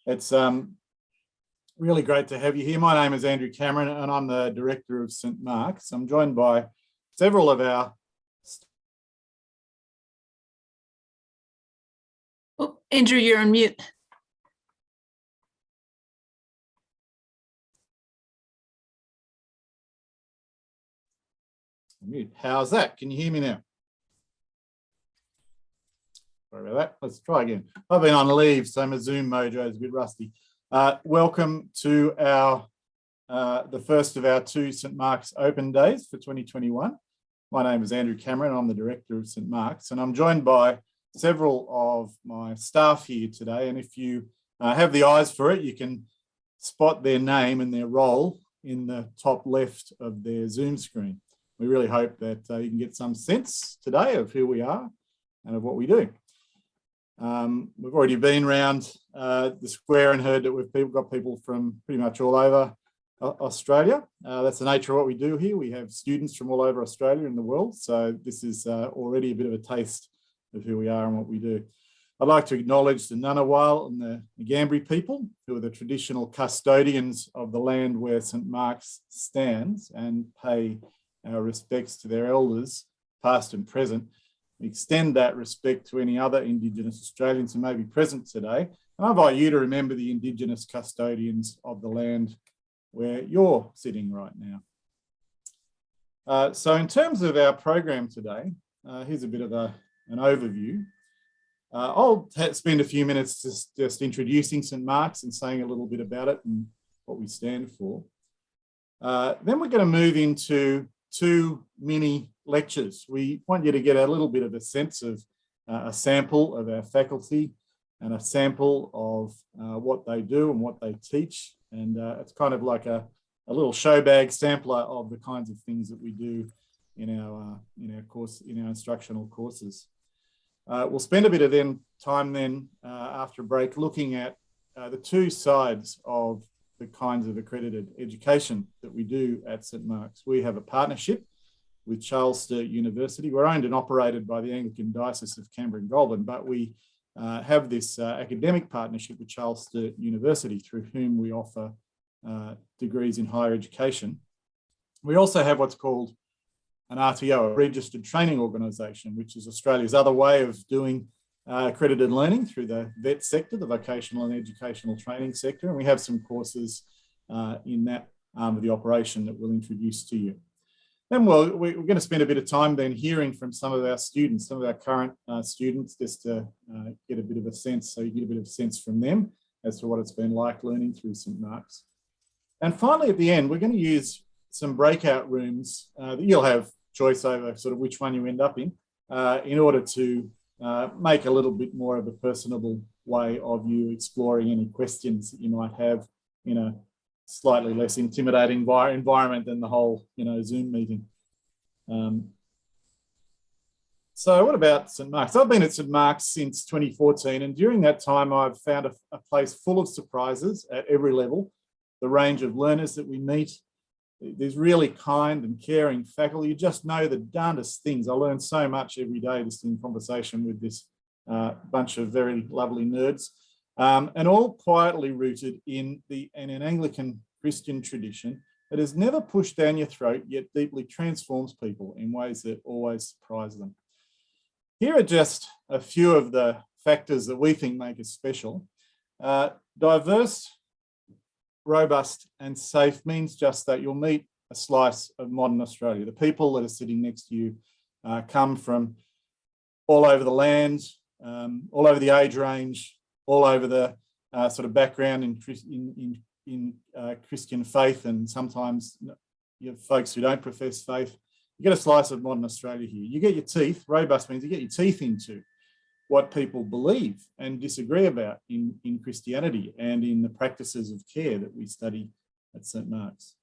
It's really great to have you here. My name is Andrew Cameron and I'm the Director of St Mark's. I'm joined by several of our... Oh, Andrew, you're on mute. Mute. How's that? Can you hear me now? Sorry about that. Let's try again. I've been on leave, so my Zoom mojo is a bit rusty. Welcome to our the first of our two St Mark's Open Days for 2021. My name is Andrew Cameron. I'm the Director of St Mark's, and I'm joined by several of my staff here today. And if you have the eyes for it, you can spot their name and their role in the top left of their Zoom screen. We really hope that you can get some sense today of who we are and of what we do. We've already been around the square and heard that we've got people from pretty much all over Australia. That's the nature of what we do here. We have students from all over Australia and the world. So this is already a bit of a taste of who we are and what we do. I'd like to acknowledge the Ngunnawal and the Ngambri people, who are the traditional custodians of the land where St Mark's stands, and pay our respects to their elders, past and present. We extend that respect to any other Indigenous Australians who may be present today. And I invite you to remember the Indigenous custodians of the land where you're sitting right now. So in terms of our program today, here's a bit of an overview. I'll spend a few minutes just introducing St Mark's and saying a little bit about it and what we stand for. Then we're going to move into two mini lectures. We want you to get a little bit of a sense of a sample of our faculty and a sample of what they do and what they teach. And it's kind of like a little show bag sampler of the kinds of things that we do in our instructional courses. We'll spend a bit of time then after a break looking at the two sides of the kinds of accredited education that we do at St Mark's. We have a partnership with Charles Sturt University. We're owned and operated by the Anglican Diocese of Canberra and Goulburn, but we have this academic partnership with Charles Sturt University, through whom we offer degrees in higher education. We also have what's called an RTO, a registered training organisation, which is Australia's other way of doing accredited learning through the VET sector, the vocational and educational training sector. And we have some courses in that arm of the operation that we'll introduce to you. Then we're going to spend a bit of time then hearing from some of our students, some of our current students, just to get a bit of a sense, so you get a bit of a sense from them as to what it's been like learning through St Mark's. And finally, at the end, we're going to use some breakout rooms that you'll have choice over sort of which one you end up in order to make a little bit more of a personable way of you exploring any questions that you might have in a slightly less intimidating environment than the whole, Zoom meeting. So what about St Mark's? I've been at St Mark's since 2014, and during that time I've found a place full of surprises at every level. The range of learners that we meet, there's really kind and caring faculty. You just know the darndest things. I learn so much every day just in conversation with this bunch of very lovely nerds, and all quietly rooted in an Anglican Christian tradition that has never pushed down your throat, yet deeply transforms people in ways that always surprise them. Here are just a few of the factors that we think make us special. Diverse, robust and safe means just that you'll meet a slice of modern Australia. The people that are sitting next to you come from all over the land, all over the age range, all over the sort of background in Christian faith, and sometimes you have folks who don't profess faith. You get a slice of modern Australia here. You get your teeth, robust means you get your teeth into what people believe and disagree about in Christianity and in the practices of care that we study at St Mark's.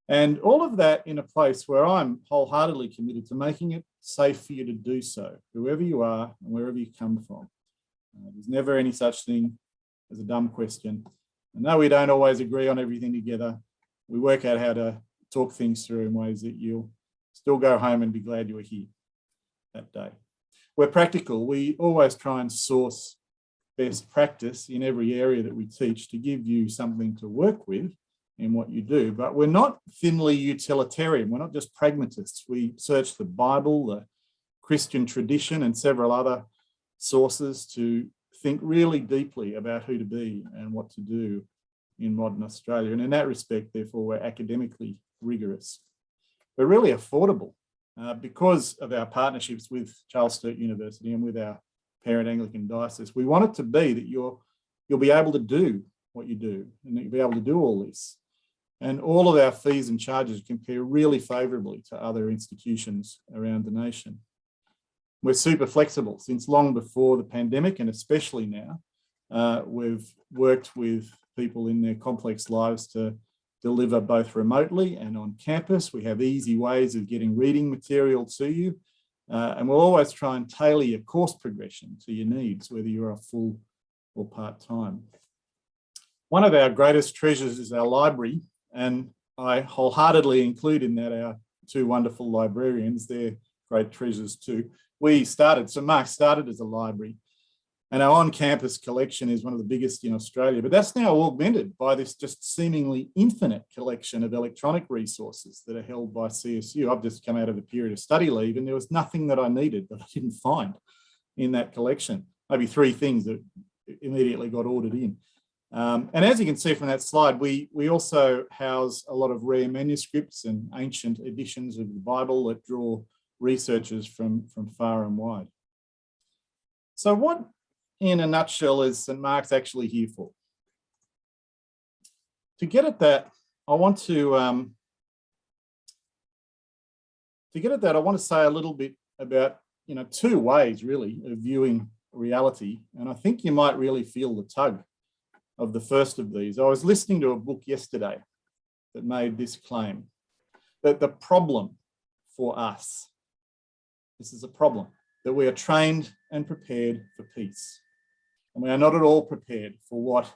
And all of that in a place where I'm wholeheartedly committed to making it safe for you to do so, whoever you are and wherever you come from. There's never any such thing as a dumb question. And though we don't always agree on everything together, we work out how to talk things through in ways that you'll still go home and be glad you were here that day. We're practical. We always try and source best practice in every area that we teach to give you something to work with in what you do. But we're not thinly utilitarian. We're not just pragmatists. We search the Bible, the Christian tradition, and several other sources to think really deeply about who to be and what to do in modern Australia. And in that respect, therefore, we're academically rigorous. We're really affordable because of our partnerships with Charles Sturt University and with our parent Anglican diocese. We want it to be that you'll be able to do what you do and that you'll be able to do all this. And all of our fees and charges compare really favourably to other institutions around the nation. We're super flexible. Since long before the pandemic, and especially now, we've worked with people in their complex lives to deliver both remotely and on campus. We have easy ways of getting reading material to you, and we'll always try and tailor your course progression to your needs, whether you're a full or part-time. One of our greatest treasures is our library, and I wholeheartedly include in that our two wonderful librarians. They're great treasures too. St Mark's started as a library, and our on-campus collection is one of the biggest in Australia, but that's now augmented by this just seemingly infinite collection of electronic resources that are held by CSU. I've just come out of a period of study leave and there was nothing that I needed that I didn't find in that collection. Maybe 3 things that immediately got ordered in. And as you can see from that slide, we also house a lot of rare manuscripts and ancient editions of the Bible that draw researchers from far and wide. So what, in a nutshell, is St Mark's actually here for? To get at that, I want to say a little bit about 2 ways really of viewing reality, and I think you might really feel the tug of the first of these. I was listening to a book yesterday that made this claim, that the problem for us, this is a problem, that we are trained and prepared for peace. And we are not at all prepared for what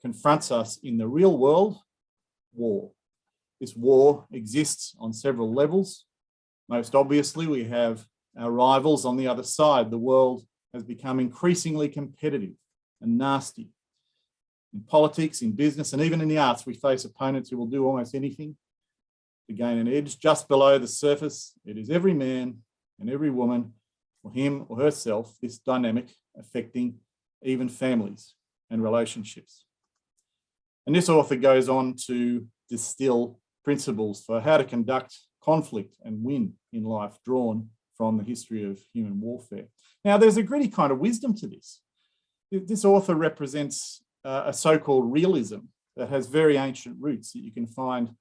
confronts us in the real world, war. This war exists on several levels. Most obviously, we have our rivals on the other side. The world has become increasingly competitive and nasty. In politics, in business, and even in the arts, we face opponents who will do almost anything to gain an edge. Just below the surface, it is every man and every woman, or him or herself, this dynamic affecting even families and relationships. And this author goes on to distill principles for how to conduct conflict and win in life, drawn from the history of human warfare. Now, there's a gritty kind of wisdom to this. This author represents a so-called realism that has very ancient roots that you can find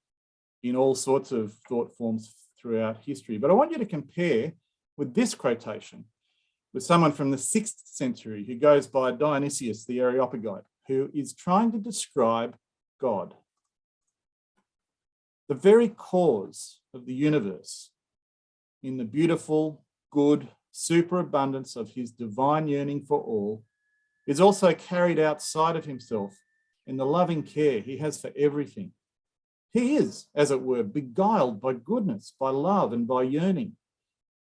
in all sorts of thought forms throughout history. But I want you to compare with this quotation with someone from the 6th century who goes by Dionysius the Areopagite, who is trying to describe God. The very cause of the universe, in the beautiful, good superabundance of his divine yearning for all, is also carried outside of himself in the loving care he has for everything. He is, as it were, beguiled by goodness, by love, and by yearning,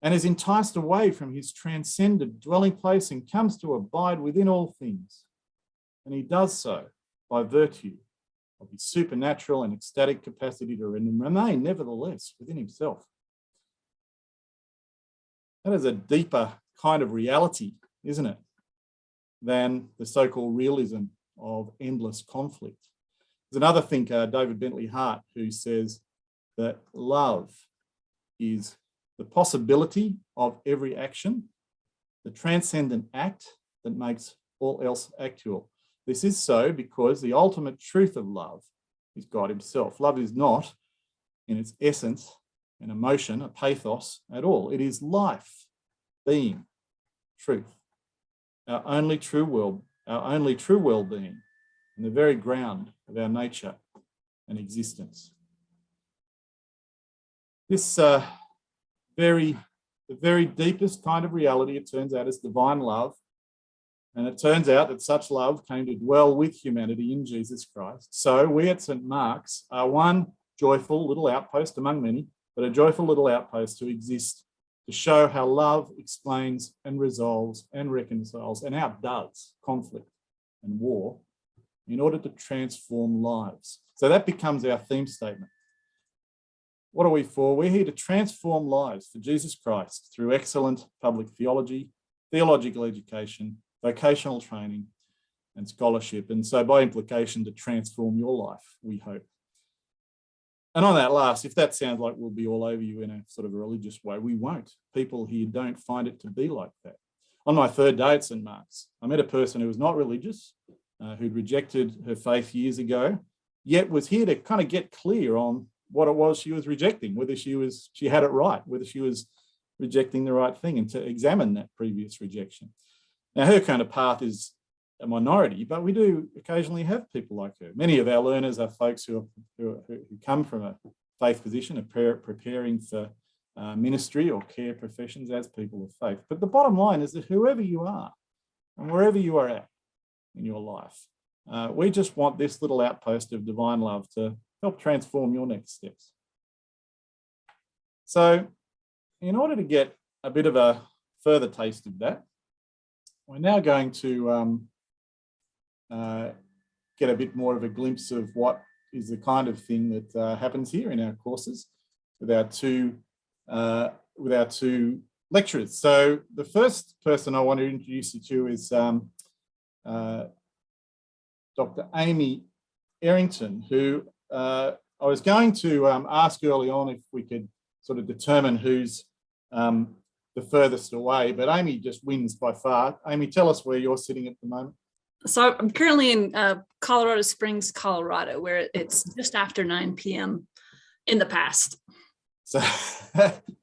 and is enticed away from his transcendent dwelling place and comes to abide within all things. And he does so by virtue of his supernatural and ecstatic capacity to remain nevertheless within himself. That is a deeper kind of reality, isn't it, than the so-called realism of endless conflict. There's another thinker, David Bentley Hart, who says that love is the possibility of every action, the transcendent act that makes all else actual. This is so because the ultimate truth of love is God himself. Love is not, in its essence, an emotion, a pathos at all. It is life, being, truth, our only true well-being, and the very ground of our nature and existence. This the very deepest kind of reality, it turns out, is divine love. And it turns out that such love came to dwell with humanity in Jesus Christ. So we at St Mark's are one joyful little outpost among many, but a joyful little outpost to exist, to show how love explains and resolves and reconciles and outdoes conflict. and war in order to transform lives. So that becomes our theme statement. What are we for? We're here to transform lives for Jesus Christ through excellent public theology, theological education, vocational training, and scholarship. And so by implication, to transform your life, we hope. And on that last, if that sounds like we'll be all over you in a sort of a religious way, we won't. People here don't find it to be like that. On my third day at St. Mark's, I met a person who was not religious, who'd rejected her faith years ago, yet was here to kind of get clear on what it was she was rejecting, whether she had it right, whether she was rejecting the right thing, and to examine that previous rejection. Now, her kind of path is a minority, but we do occasionally have people like her. Many of our learners are folks who come from a faith position, are preparing for ministry or care professions as people of faith. But the bottom line is that whoever you are and wherever you are at in your life, we just want this little outpost of divine love to help transform your next steps. So in order to get a bit of a further taste of that, we're now going to get a bit more of a glimpse of what is the kind of thing that happens here in our courses with our two lecturers. So the first person I want to introduce you to is Dr. Amy Errington, who I was going to ask early on if we could sort of determine who's the furthest away, but Amy just wins by far. Amy, tell us where you're sitting at the moment. So I'm currently in Colorado Springs, Colorado, where it's just after 9 p.m. in the past. So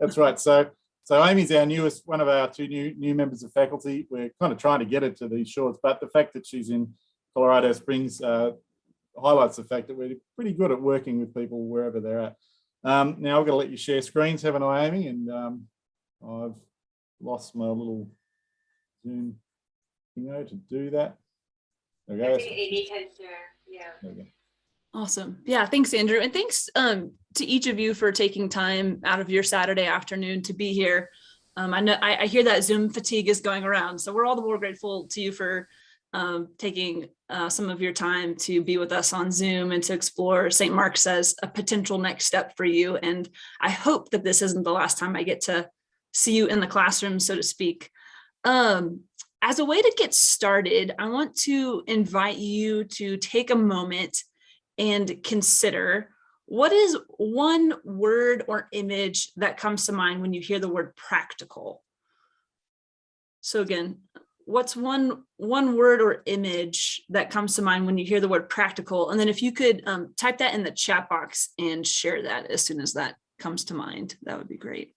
that's right. So Amy's our newest, one of our two new members of faculty. We're kind of trying to get her to these shores, but the fact that she's in Colorado Springs highlights the fact that we're pretty good at working with people wherever they're at. Now I'm going to let you share screens, haven't I, Amy? And I've lost my little Zoom thingo to do that. There we go. I think Amy can share. Yeah. There we go. Awesome. Yeah, thanks, Andrew. And thanks to each of you for taking time out of your Saturday afternoon to be here. I know I hear that Zoom fatigue is going around, so we're all the more grateful to you for taking some of your time to be with us on Zoom and to explore St. Mark's as a potential next step for you. And I hope that this isn't the last time I get to see you in the classroom, so to speak. As a way to get started, I want to invite you to take a moment and consider, what is one word or image that comes to mind when you hear the word practical? So again, what's one word or image that comes to mind when you hear the word practical? And then if you could type that in the chat box and share that as soon as that comes to mind, that would be great.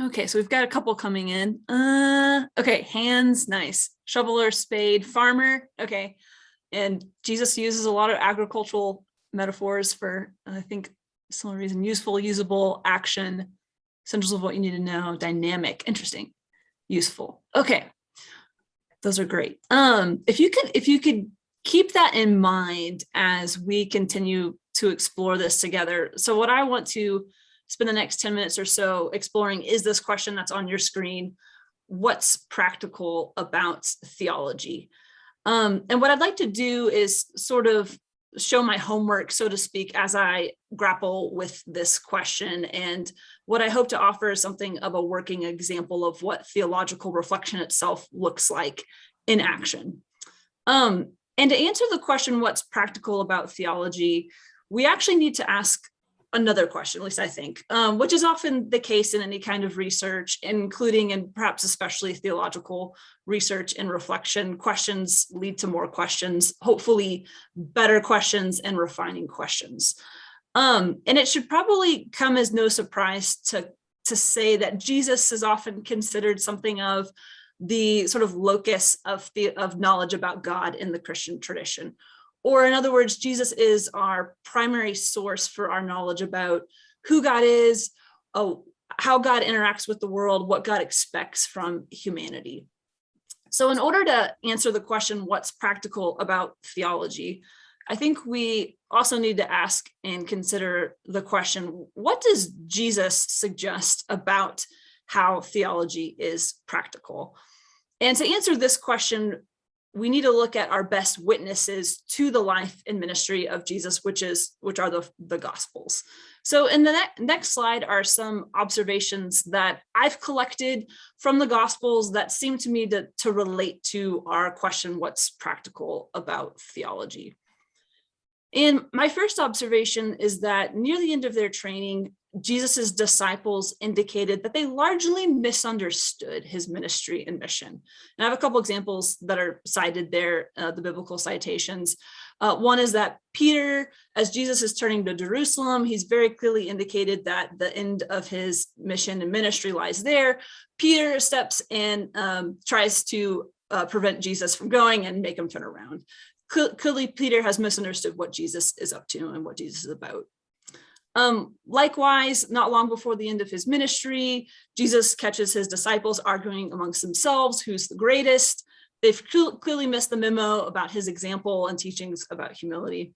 Okay, so we've got a couple coming in. Okay, hands, nice. Shoveler, spade, farmer. Okay, and Jesus uses a lot of agricultural metaphors for, I think, some reason: useful, usable, action, essentials of what you need to know, dynamic, interesting, useful. Okay, those are great. If you could keep that in mind as we continue to explore this together. So what I want to spend the next 10 minutes or so exploring is this question that's on your screen: what's practical about theology? And what I'd like to do is sort of show my homework, so to speak, as I grapple with this question. And what I hope to offer is something of a working example of what theological reflection itself looks like in action. And to answer the question, what's practical about theology, we actually need to ask another question, at least I think, which is often the case in any kind of research, including and perhaps especially theological research and reflection. Questions lead to more questions, hopefully better questions and refining questions. And it should probably come as no surprise to say that Jesus is often considered something of the sort of locus of knowledge about God in the Christian tradition. Or in other words, Jesus is our primary source for our knowledge about who God is, how God interacts with the world, what God expects from humanity. So in order to answer the question, what's practical about theology, I think we also need to ask and consider the question, what does Jesus suggest about how theology is practical? And to answer this question, we need to look at our best witnesses to the life and ministry of Jesus, which are the Gospels. So in the next slide are some observations that I've collected from the Gospels that seem to me to relate to our question, what's practical about theology? And my first observation is that near the end of their training, Jesus's disciples indicated that they largely misunderstood his ministry and mission. And I have a couple examples that are cited there, the biblical citations. One is that Peter, as Jesus is turning to Jerusalem, he's very clearly indicated that the end of his mission and ministry lies there. Peter steps and tries to prevent Jesus from going and make him turn around. Clearly, Peter has misunderstood what Jesus is up to and what Jesus is about. Likewise, not long before the end of his ministry, Jesus catches his disciples arguing amongst themselves who's the greatest. They've clearly missed the memo about his example and teachings about humility.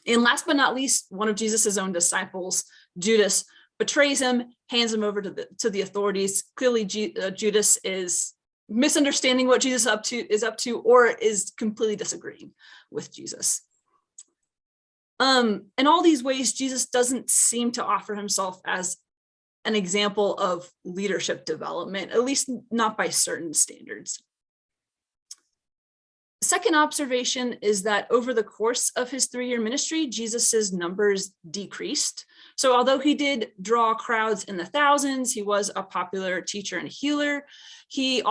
And last but not least, one of Jesus's own disciples, Judas, betrays him, hands him over to the authorities. Clearly, Judas is misunderstanding what Jesus is up to, or is completely disagreeing with Jesus. In all these ways, Jesus doesn't seem to offer himself as an example of leadership development, at least not by certain standards. Second observation is that over the course of his 3-year ministry, Jesus's numbers decreased. So although he did draw crowds in the thousands, he was a popular teacher and healer, he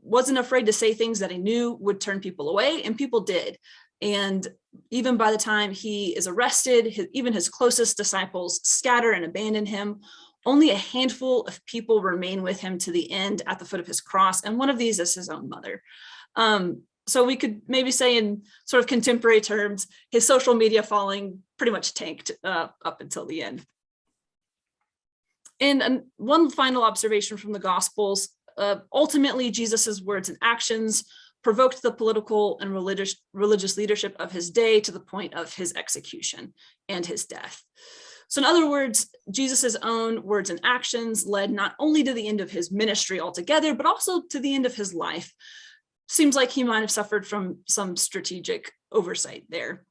wasn't afraid to say things that he knew would turn people away, and people did. And even by the time he is arrested, even his closest disciples scatter and abandon him. Only a handful of people remain with him to the end at the foot of his cross, and one of these is his own mother. So we could maybe say in sort of contemporary terms, his social media following pretty much tanked up until the end. And one final observation from the Gospels, ultimately Jesus's words and actions provoked the political and religious leadership of his day to the point of his execution and his death. So in other words, Jesus's own words and actions led not only to the end of his ministry altogether, but also to the end of his life. Seems like he might have suffered from some strategic oversight there.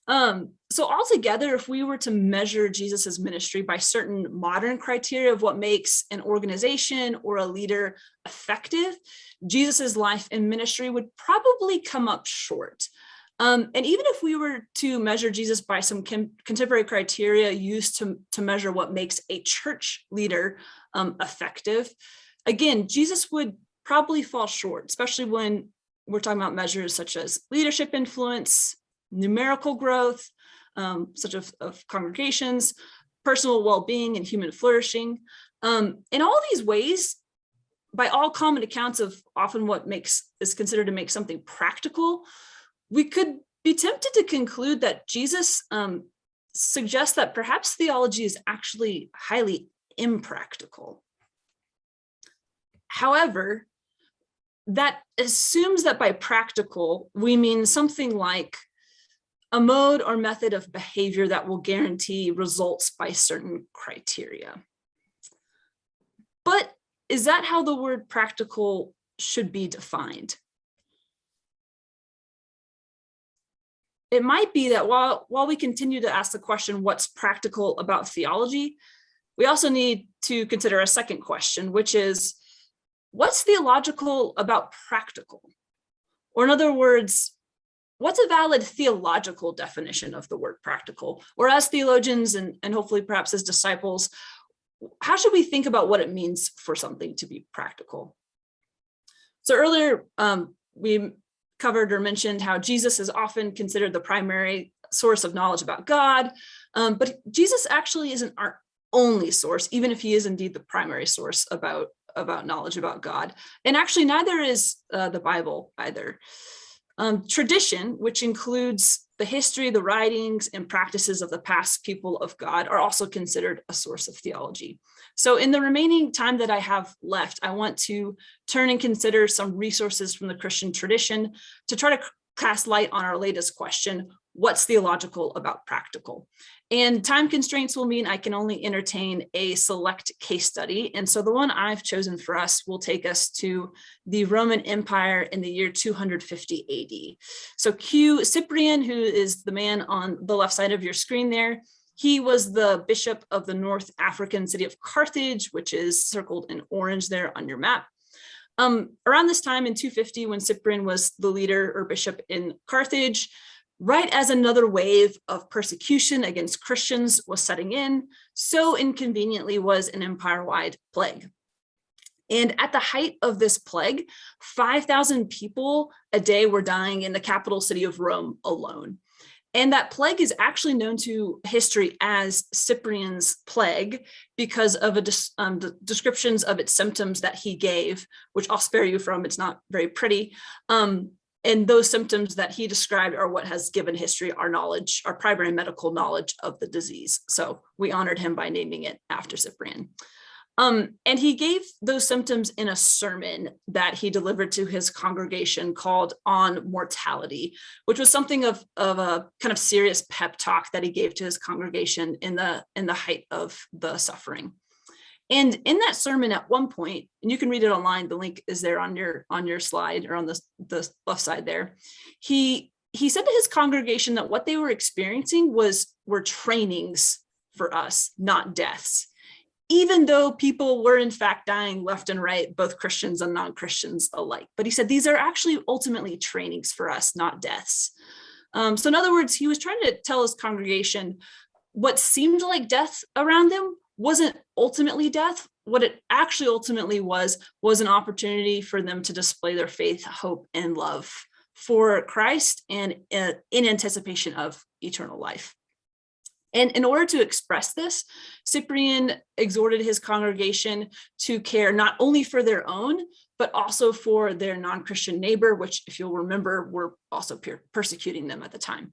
So altogether, if we were to measure Jesus's ministry by certain modern criteria of what makes an organization or a leader effective, Jesus's life and ministry would probably come up short. And even if we were to measure Jesus by some contemporary criteria used to measure what makes a church leader effective, again, Jesus would probably fall short, especially when we're talking about measures such as leadership influence, numerical growth, such of congregations, personal well-being, and human flourishing. In all these ways, by all common accounts of often what is considered to make something practical, we could be tempted to conclude that Jesus suggests that perhaps theology is actually highly impractical. However, that assumes that by practical, we mean something like a mode or method of behavior that will guarantee results by certain criteria. But is that how the word practical should be defined? It might be that while we continue to ask the question, what's practical about theology, we also need to consider a second question, which is, what's theological about practical? Or in other words, what's a valid theological definition of the word practical? Or as theologians and hopefully perhaps as disciples, how should we think about what it means for something to be practical? So earlier, we covered or mentioned how Jesus is often considered the primary source of knowledge about God, but Jesus actually isn't our only source, even if he is indeed the primary source about knowledge about God. And actually, neither is the Bible either. Tradition, which includes the history, the writings, and practices of the past people of God, are also considered a source of theology. So in the remaining time that I have left, I want to turn and consider some resources from the Christian tradition to try to cast light on our latest question: what's theological about practical? And time constraints will mean I can only entertain a select case study. And so the one I've chosen for us will take us to the Roman Empire in the year 250 AD. So Q Cyprian, who is the man on the left side of your screen there, he was the bishop of the North African city of Carthage, which is circled in orange there on your map. Around this time in 250, when Cyprian was the leader or bishop in Carthage, right as another wave of persecution against Christians was setting in, so inconveniently was an empire-wide plague. And at the height of this plague, 5,000 people a day were dying in the capital city of Rome alone. And that plague is actually known to history as Cyprian's plague because of the descriptions of its symptoms that he gave, which I'll spare you from, it's not very pretty. And those symptoms that he described are what has given history our knowledge, our primary medical knowledge of the disease. So we honored him by naming it after Cyprian. And he gave those symptoms in a sermon that he delivered to his congregation called On Mortality, which was something of a kind of serious pep talk that he gave to his congregation in the height of the suffering. And in that sermon at one point, and you can read it online, the link is there on your slide or on the left side there. He said to his congregation that what they were experiencing were trainings for us, not deaths. Even though people were in fact dying left and right, both Christians and non-Christians alike. But he said, these are actually ultimately trainings for us, not deaths. So in other words, he was trying to tell his congregation what seemed like death around them wasn't ultimately death. What it actually ultimately was an opportunity for them to display their faith, hope, and love for Christ and in anticipation of eternal life. And in order to express this, Cyprian exhorted his congregation to care not only for their own, but also for their non-Christian neighbor, which, if you'll remember, were also persecuting them at the time.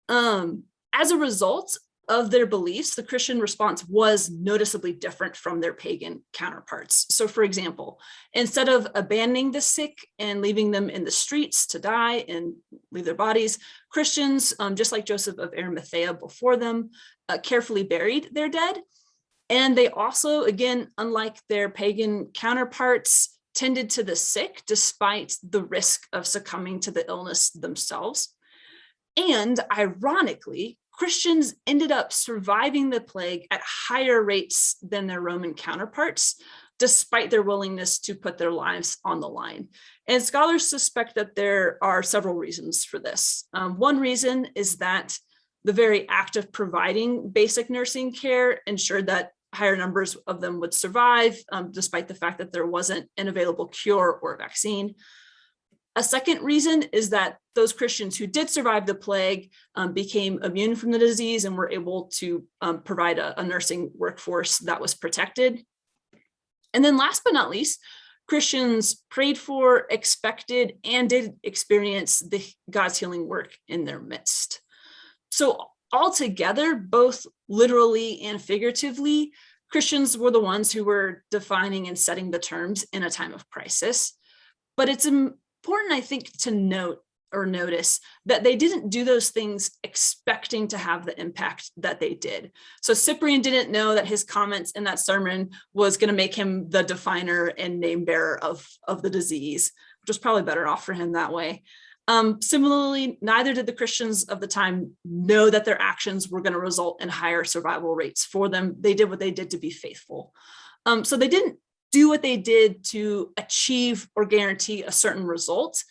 As a result of their beliefs, the Christian response was noticeably different from their pagan counterparts. So for example, instead of abandoning the sick and leaving them in the streets to die and leave their bodies, Christians, just like Joseph of Arimathea before them, carefully buried their dead. And they also, again, unlike their pagan counterparts, tended to the sick despite the risk of succumbing to the illness themselves. And ironically, Christians ended up surviving the plague at higher rates than their Roman counterparts, despite their willingness to put their lives on the line. And scholars suspect that there are several reasons for this. One reason is that the very act of providing basic nursing care ensured that higher numbers of them would survive, despite the fact that there wasn't an available cure or vaccine. A second reason is that those Christians who did survive the plague became immune from the disease and were able to provide a nursing workforce that was protected. And then last but not least, Christians prayed for, expected, and did experience God's healing work in their midst. So altogether, both literally and figuratively, Christians were the ones who were defining and setting the terms in a time of crisis. But it's important, I think, to notice that they didn't do those things expecting to have the impact that they did. So Cyprian didn't know that his comments in that sermon was going to make him the definer and name bearer of the disease, which was probably better off for him that way. Similarly, neither did the Christians of the time know that their actions were going to result in higher survival rates for them. They did what they did to be faithful. So they didn't do what they did to achieve or guarantee a certain result.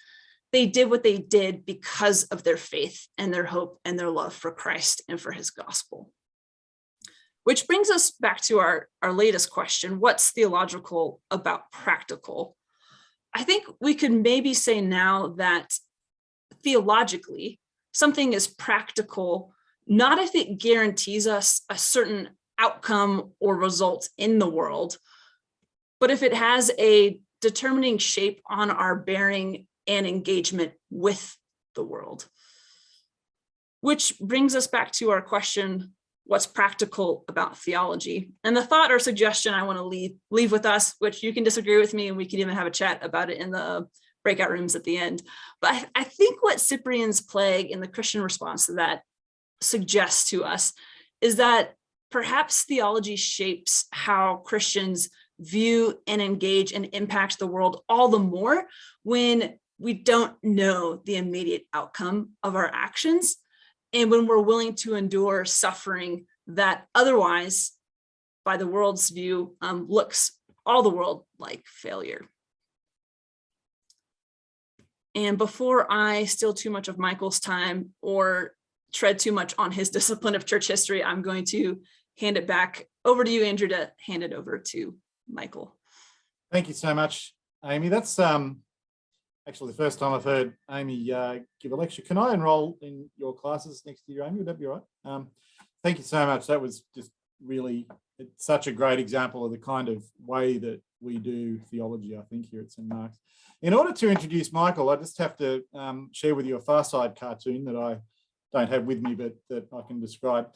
They did what they did because of their faith and their hope and their love for Christ and for his gospel. Which brings us back to our latest question: what's theological about practical? I think we could maybe say now that theologically, something is practical, not if it guarantees us a certain outcome or result in the world, but if it has a determining shape on our bearing and engagement with the world. Which brings us back to our question, what's practical about theology? And the thought or suggestion I want to leave with us, which you can disagree with me and we can even have a chat about it in the breakout rooms at the end. But I think what Cyprian's plague and the Christian response to that suggests to us is that perhaps theology shapes how Christians view and engage and impact the world all the more when we don't know the immediate outcome of our actions, and when we're willing to endure suffering that otherwise, by the world's view, looks all the world like failure. And before I steal too much of Michael's time or tread too much on his discipline of church history, I'm going to hand it back over to you, Andrew, to hand it over to Michael. Thank you so much, Amy. That's actually the first time I've heard Amy give a lecture. Can I enroll in your classes next year, Amy? Would that be all right? Thank you so much. That was just really, it's such a great example of the kind of way that we do theology, I think, here at St. Mark's. In order to introduce Michael, I just have to share with you a Far Side cartoon that I don't have with me, but that I can describe.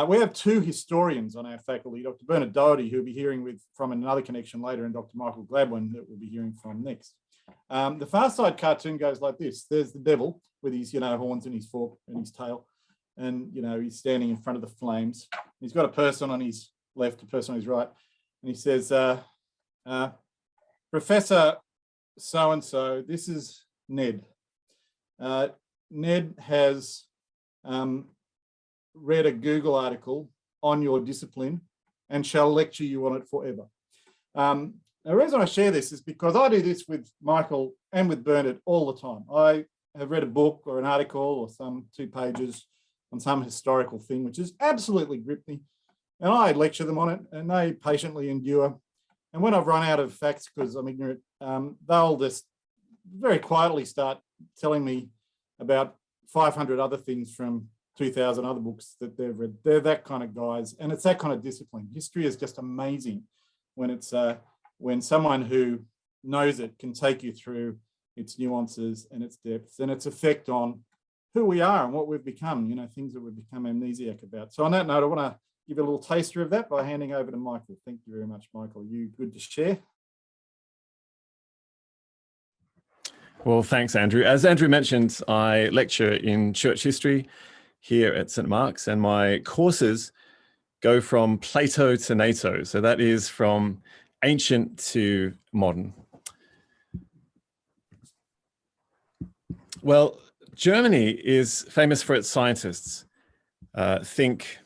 We have two historians on our faculty, Dr. Bernard Doherty, who we'll be hearing from in another connection later, and Dr. Michael Gladwin, that we'll be hearing from next. The Far Side cartoon goes like this. There's the devil with his, horns and his fork and his tail. And, he's standing in front of the flames. He's got a person on his left, a person on his right. And he says, Professor so-and-so, this is Ned. Ned has read a Google article on your discipline and shall lecture you on it forever. The reason I share this is because I do this with Michael and with Bernard all the time. I have read a book or an article or some 2 pages on some historical thing, which has absolutely gripped me. And I lecture them on it and they patiently endure. And when I've run out of facts because I'm ignorant, they'll just very quietly start telling me about 500 other things from 2,000 other books that they've read. They're that kind of guys. And it's that kind of discipline. History is just amazing when it's when someone who knows it can take you through its nuances and its depths and its effect on who we are and what we've become, things that we've become amnesiac about. So on that note, I want to give you a little taster of that by handing over to Michael. Thank you very much, Michael. You good to share? Well, thanks, Andrew. As Andrew mentioned, I lecture in church history here at St. Mark's, and my courses go from Plato to NATO. So that is from ancient to modern. Well, Germany is famous for its scientists. Think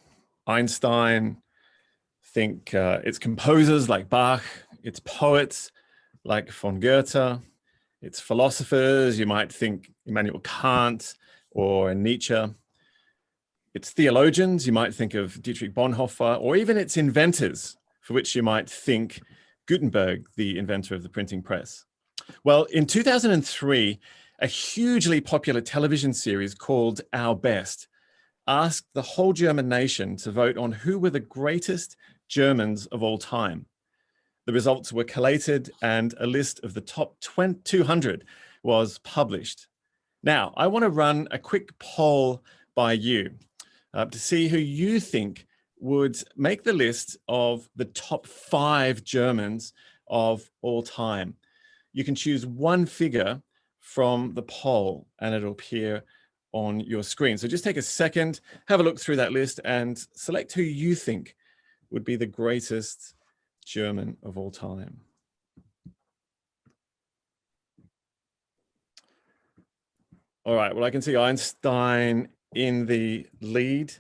Einstein, think its composers like Bach, its poets like von Goethe, its philosophers, you might think Immanuel Kant or Nietzsche. Its theologians, you might think of Dietrich Bonhoeffer, or even its inventors, for which you might think Gutenberg, the inventor of the printing press. Well, in 2003, a hugely popular television series called Our Best asked the whole German nation to vote on who were the greatest Germans of all time. The results were collated and a list of the top 200 was published. Now, I want to run a quick poll by you to see who you think would make the list of the top 5 Germans of all time. You can choose one figure from the poll and it'll appear on your screen. So just take a second, have a look through that list and select who you think would be the greatest German of all time. All right, well, I can see Einstein in the lead,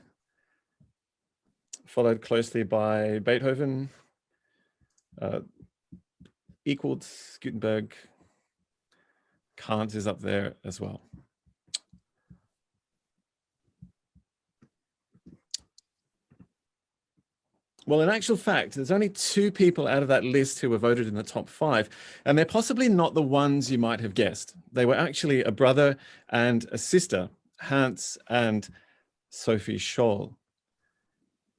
followed closely by Beethoven, equaled Gutenberg. Kant is up there as well. Well, in actual fact, there's only 2 people out of that list who were voted in the top 5, and they're possibly not the ones you might have guessed. They were actually a brother and a sister, Hans and Sophie Scholl.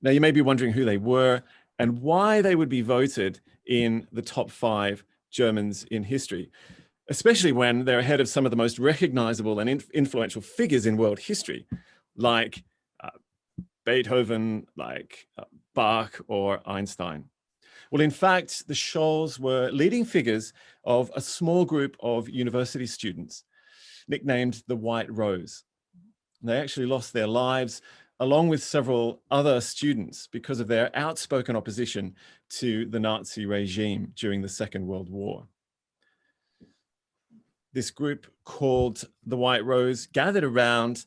Now, you may be wondering who they were and why they would be voted in the top 5 Germans in history. especially when they're ahead of some of the most recognizable and influential figures in world history, like Beethoven, like Bach or Einstein. Well, in fact, the Scholls were leading figures of a small group of university students nicknamed the White Rose. They actually lost their lives along with several other students because of their outspoken opposition to the Nazi regime during the Second World War. This group, called the White Rose, gathered around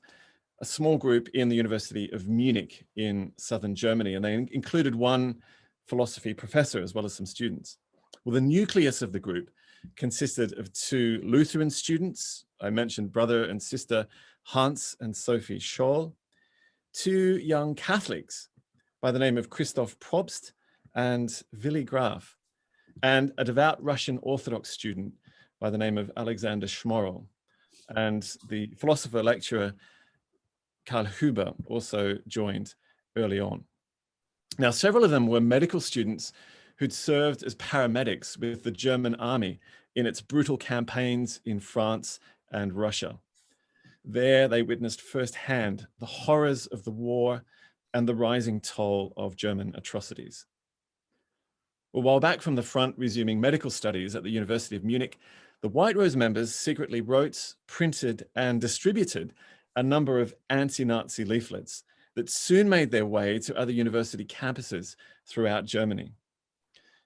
a small group in the University of Munich in southern Germany, and they included one philosophy professor as well as some students. Well, the nucleus of the group consisted of two Lutheran students. I mentioned brother and sister Hans and Sophie Scholl, two young Catholics by the name of Christoph Probst and Willi Graf, and a devout Russian Orthodox student by the name of Alexander Schmorl. And the philosopher lecturer Karl Huber also joined early on. Now, several of them were medical students who'd served as paramedics with the German army in its brutal campaigns in France and Russia. There, they witnessed firsthand the horrors of the war and the rising toll of German atrocities. Well, while back from the front resuming medical studies at the University of Munich, the White Rose members secretly wrote, printed, and distributed a number of anti-Nazi leaflets that soon made their way to other university campuses throughout Germany.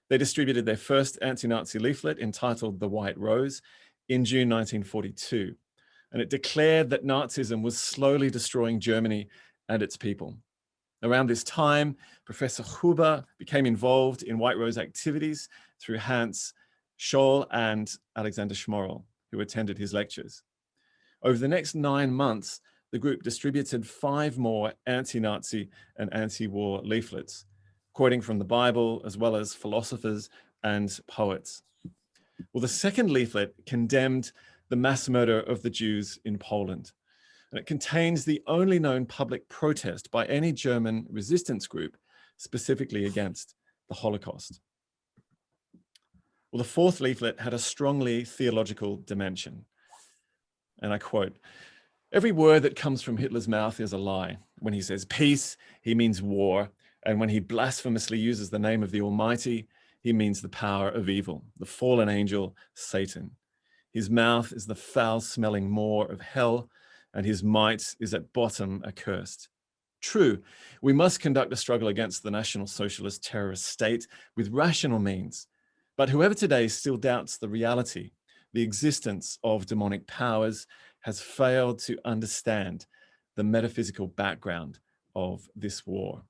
They distributed their first anti-Nazi leaflet entitled The White Rose in June 1942, and it declared that Nazism was slowly destroying Germany and its people. Around this time, Professor Huber became involved in White Rose activities through Hans Scholl and Alexander Schmorl, who attended his lectures. Over the next 9 months, the group distributed 5 more anti-Nazi and anti-war leaflets, quoting from the Bible as well as philosophers and poets. Well, the second leaflet condemned the mass murder of the Jews in Poland, and it contains the only known public protest by any German resistance group specifically against the Holocaust. Well, the fourth leaflet had a strongly theological dimension. And I quote, "Every word that comes from Hitler's mouth is a lie. When he says peace, he means war. And when he blasphemously uses the name of the Almighty, he means the power of evil, the fallen angel, Satan. His mouth is the foul-smelling maw of hell, and his might is at bottom accursed. True, we must conduct a struggle against the National Socialist terrorist state with rational means. But whoever today still doubts the reality, the existence of demonic powers, has failed to understand the metaphysical background of this war.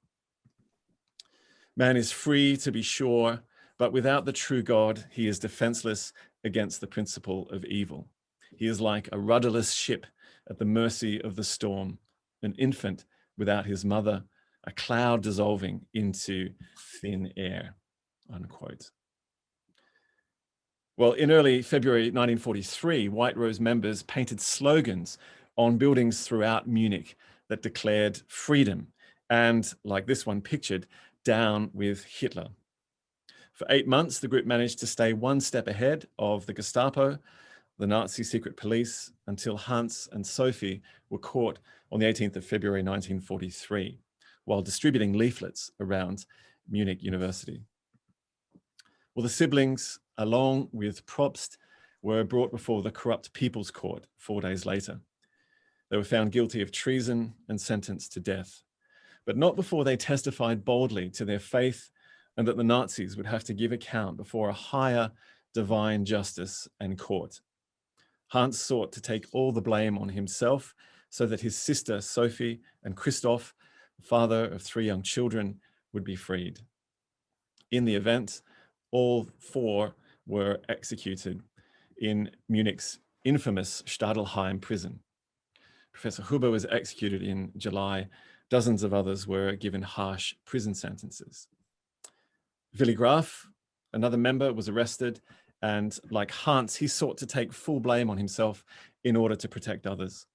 Man is free, to be sure, but without the true God, he is defenseless against the principle of evil. He is like a rudderless ship at the mercy of the storm, an infant without his mother, a cloud dissolving into thin air," unquote. Well, in early February 1943, White Rose members painted slogans on buildings throughout Munich that declared freedom and, like this one pictured, down with Hitler. For 8 months, the group managed to stay one step ahead of the Gestapo, the Nazi secret police, until Hans and Sophie were caught on the 18th of February 1943, while distributing leaflets around Munich University. Well, the siblings, along with Probst, were brought before the Corrupt People's Court 4 days later. They were found guilty of treason and sentenced to death, but not before they testified boldly to their faith and that the Nazis would have to give account before a higher divine justice and court. Hans sought to take all the blame on himself so that his sister Sophie and Christoph, father of 3 young children, would be freed. In the event, all 4 were executed in Munich's infamous Stadelheim prison. Professor Huber was executed in July. Dozens of others were given harsh prison sentences. Willi Graf, another member, was arrested, and like Hans, he sought to take full blame on himself in order to protect others.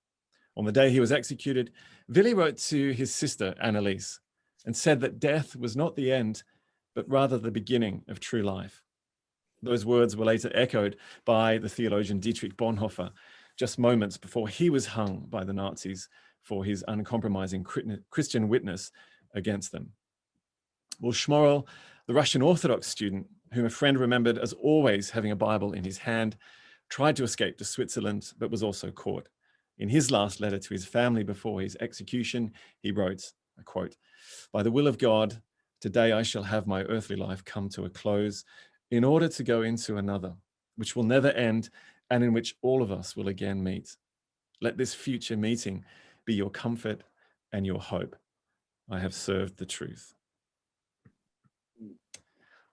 On the day he was executed, Willi wrote to his sister, Anneliese, and said that death was not the end, but rather the beginning of true life. Those words were later echoed by the theologian Dietrich Bonhoeffer, just moments before he was hung by the Nazis for his uncompromising Christian witness against them. Well, Schmorell, the Russian Orthodox student, whom a friend remembered as always having a Bible in his hand, tried to escape to Switzerland, but was also caught. In his last letter to his family before his execution, he wrote, I quote, "By the will of God, today I shall have my earthly life come to a close in order to go into another, which will never end and in which all of us will again meet. Let this future meeting be your comfort and your hope. I have served the truth."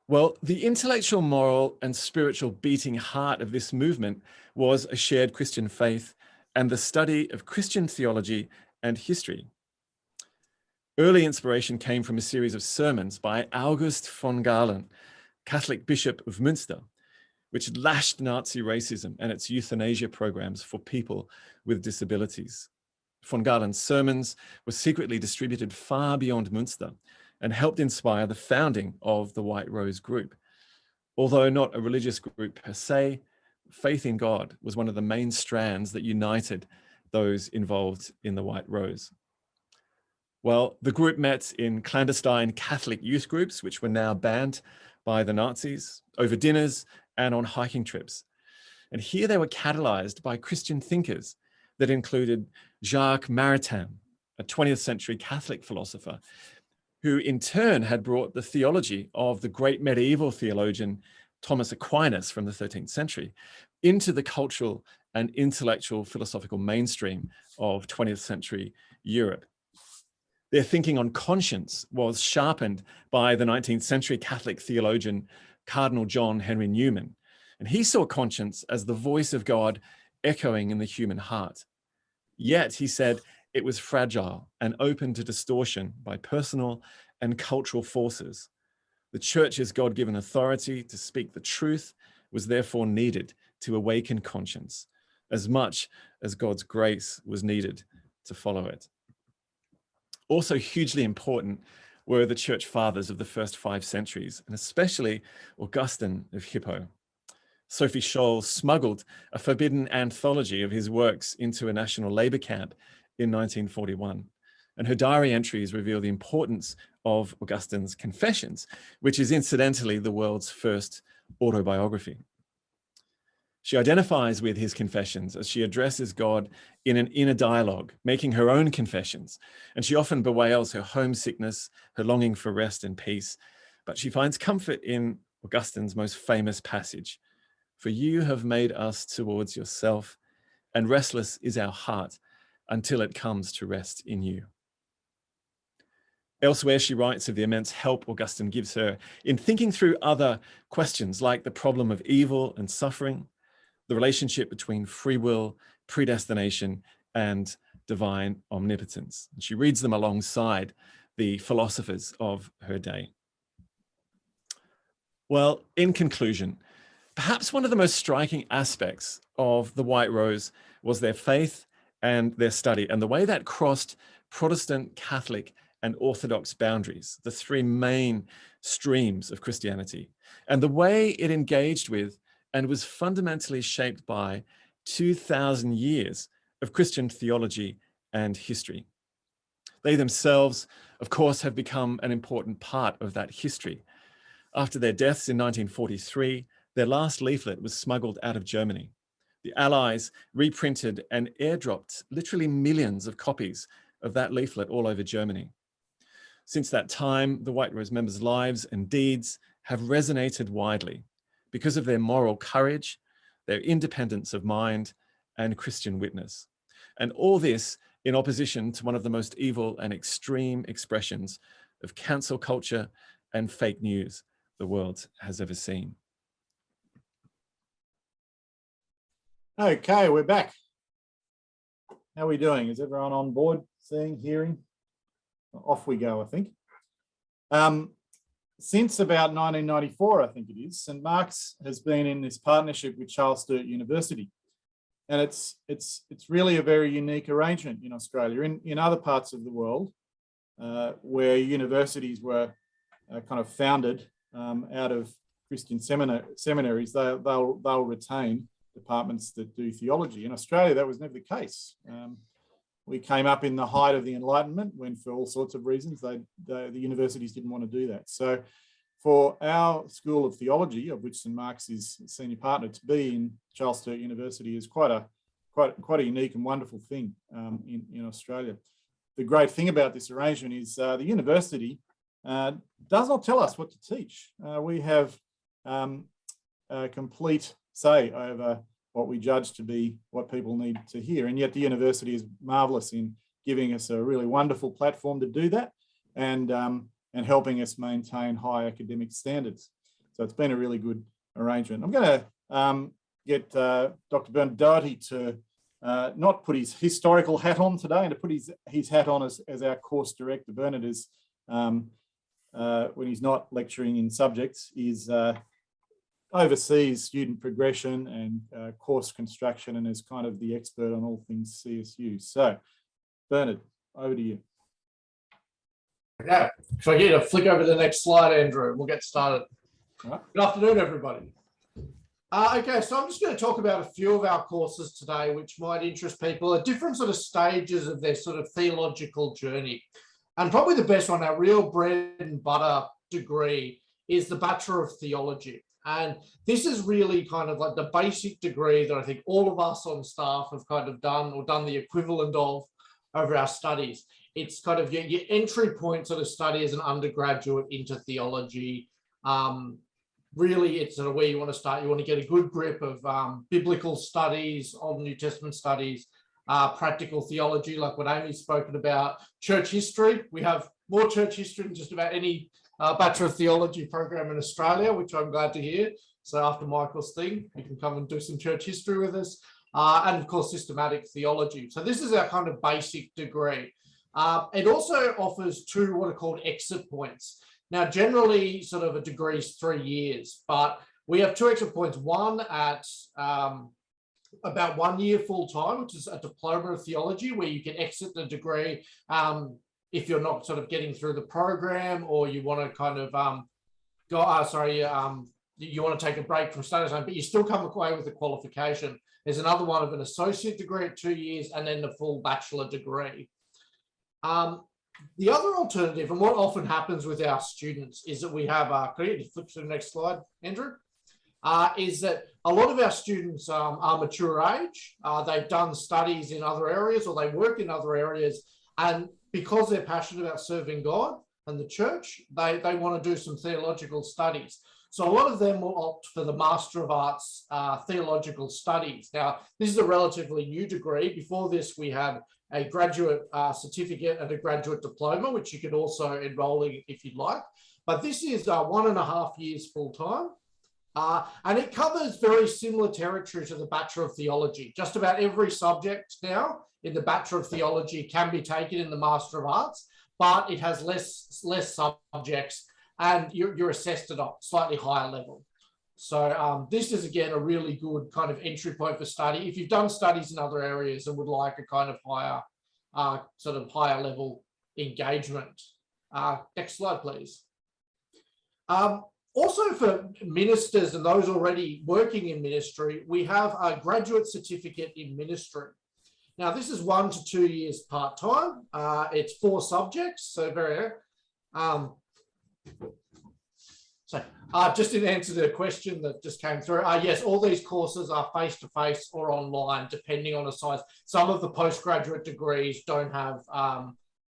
Well, the intellectual, moral, and spiritual beating heart of this movement was a shared Christian faith and the study of Christian theology and history. Early inspiration came from a series of sermons by August von Galen, Catholic Bishop of Münster, which lashed Nazi racism and its euthanasia programs for people with disabilities. Von Galen's sermons were secretly distributed far beyond Münster and helped inspire the founding of the White Rose Group. Although not a religious group per se, faith in God was one of the main strands that united those involved in the White Rose. Well, the group met in clandestine Catholic youth groups, which were now banned by the Nazis, over dinners and on hiking trips. And here they were catalyzed by Christian thinkers that included Jacques Maritain, a 20th century Catholic philosopher, who in turn had brought the theology of the great medieval theologian Thomas Aquinas from the 13th century into the cultural and intellectual philosophical mainstream of 20th century Europe. Their thinking on conscience was sharpened by the 19th century Catholic theologian Cardinal John Henry Newman, and he saw conscience as the voice of God echoing in the human heart. Yet, he said, it was fragile and open to distortion by personal and cultural forces. The church's God-given authority to speak the truth was therefore needed to awaken conscience, as much as God's grace was needed to follow it. Also hugely important were the church fathers of the first 5 centuries, and especially Augustine of Hippo. Sophie Scholl smuggled a forbidden anthology of his works into a national labor camp in 1941. And her diary entries reveal the importance of Augustine's Confessions, which is incidentally the world's first autobiography. She identifies with his confessions as she addresses God in an inner dialogue, making her own confessions. And she often bewails her homesickness, her longing for rest and peace. But she finds comfort in Augustine's most famous passage, "For you have made us towards yourself, and restless is our heart until it comes to rest in you." Elsewhere, she writes of the immense help Augustine gives her in thinking through other questions like the problem of evil and suffering, the relationship between free will, predestination, and divine omnipotence. And she reads them alongside the philosophers of her day. Well, in conclusion, perhaps one of the most striking aspects of the White Rose was their faith and their study, and the way that crossed Protestant, Catholic, and Orthodox boundaries, the 3 main streams of Christianity, and the way it engaged with and was fundamentally shaped by 2,000 years of Christian theology and history. They themselves, of course, have become an important part of that history. After their deaths in 1943, their last leaflet was smuggled out of Germany. The Allies reprinted and airdropped literally millions of copies of that leaflet all over Germany. Since that time, the White Rose members' lives and deeds have resonated widely because of their moral courage, their independence of mind, and Christian witness. And all this in opposition to one of the most evil and extreme expressions of cancel culture and fake news the world has ever seen. Okay, we're back. How are we doing? Is everyone on board, seeing, hearing? Off we go, I think. Since about 1994, I think it is, St. Mark's has been in this partnership with Charles Sturt University. And it's really a very unique arrangement in Australia. In other parts of the world, where universities were kind of founded out of Christian seminaries, they'll retain departments that do theology. In Australia, that was never the case. We came up in the height of the Enlightenment when, for all sorts of reasons, the universities didn't want to do that. So for our School of Theology, of which St Mark's is senior partner, to be in Charles Sturt University is quite a unique and wonderful thing in Australia. The great thing about this arrangement is the university does not tell us what to teach. We have a complete say over what we judge to be what people need to hear. And yet the university is marvellous in giving us a really wonderful platform to do that and helping us maintain high academic standards. So it's been a really good arrangement. I'm going to get Dr. Bernard Doherty to not put his historical hat on today and to put his hat on as our course director. Bernard is, when he's not lecturing in subjects, is oversees student progression and course construction and is kind of the expert on all things CSU. So, Bernard, over to you. Okay, so I get to flick over to the next slide, Andrew, and we'll get started. Right. Good afternoon, everybody. Okay, so I'm just going to talk about a few of our courses today, which might interest people at different sort of stages of their sort of theological journey. And probably the best one, our real bread and butter degree, is the Bachelor of Theology. And this is really kind of like the basic degree that I think all of us on staff have kind of done or done the equivalent of over our studies. It's kind of your entry point sort of study as an undergraduate into theology. Really, it's sort of where you want to start. You want to get a good grip of biblical studies, Old New Testament studies, practical theology, like what Amy's spoken about, church history. We have more church history than just about any Bachelor of Theology program in Australia, which I'm glad to hear. So after Michael's thing, you can come and do some church history with us. And of course, systematic theology. So this is our kind of basic degree. It also offers two what are called exit points. Now, generally, sort of a degree is 3 years, but we have two exit points. One at about 1 year full time, which is a Diploma of Theology, where you can exit the degree if you're not sort of getting through the program, or you want to kind of you want to take a break from studies, but you still come away with a qualification. There's another one of an associate degree at 2 years, and then the full bachelor degree. The other alternative, and what often happens with our students, is that we have, can you flip to the next slide, Andrew? Is that a lot of our students are mature age, they've done studies in other areas or they work in other areas, and because they're passionate about serving God and the church, they want to do some theological studies. So a lot of them will opt for the Master of Arts Theological Studies. Now, this is a relatively new degree. Before this, we had a graduate certificate and a graduate diploma, which you could also enroll in if you'd like. But this is 1.5 years full time. And it covers very similar territory to the Bachelor of Theology. Just about every subject now in the Bachelor of Theology can be taken in the Master of Arts, but it has less subjects and you're assessed at a slightly higher level. So this is, again, a really good kind of entry point for study. If you've done studies in other areas and would like a kind of higher level engagement. Next slide, please. Also for ministers and those already working in ministry, we have a graduate certificate in ministry. Now, this is 1 to 2 years part-time. It's 4 subjects, so very... just in answer to the question that just came through, yes, all these courses are face-to-face or online, depending on the size. Some of the postgraduate degrees don't have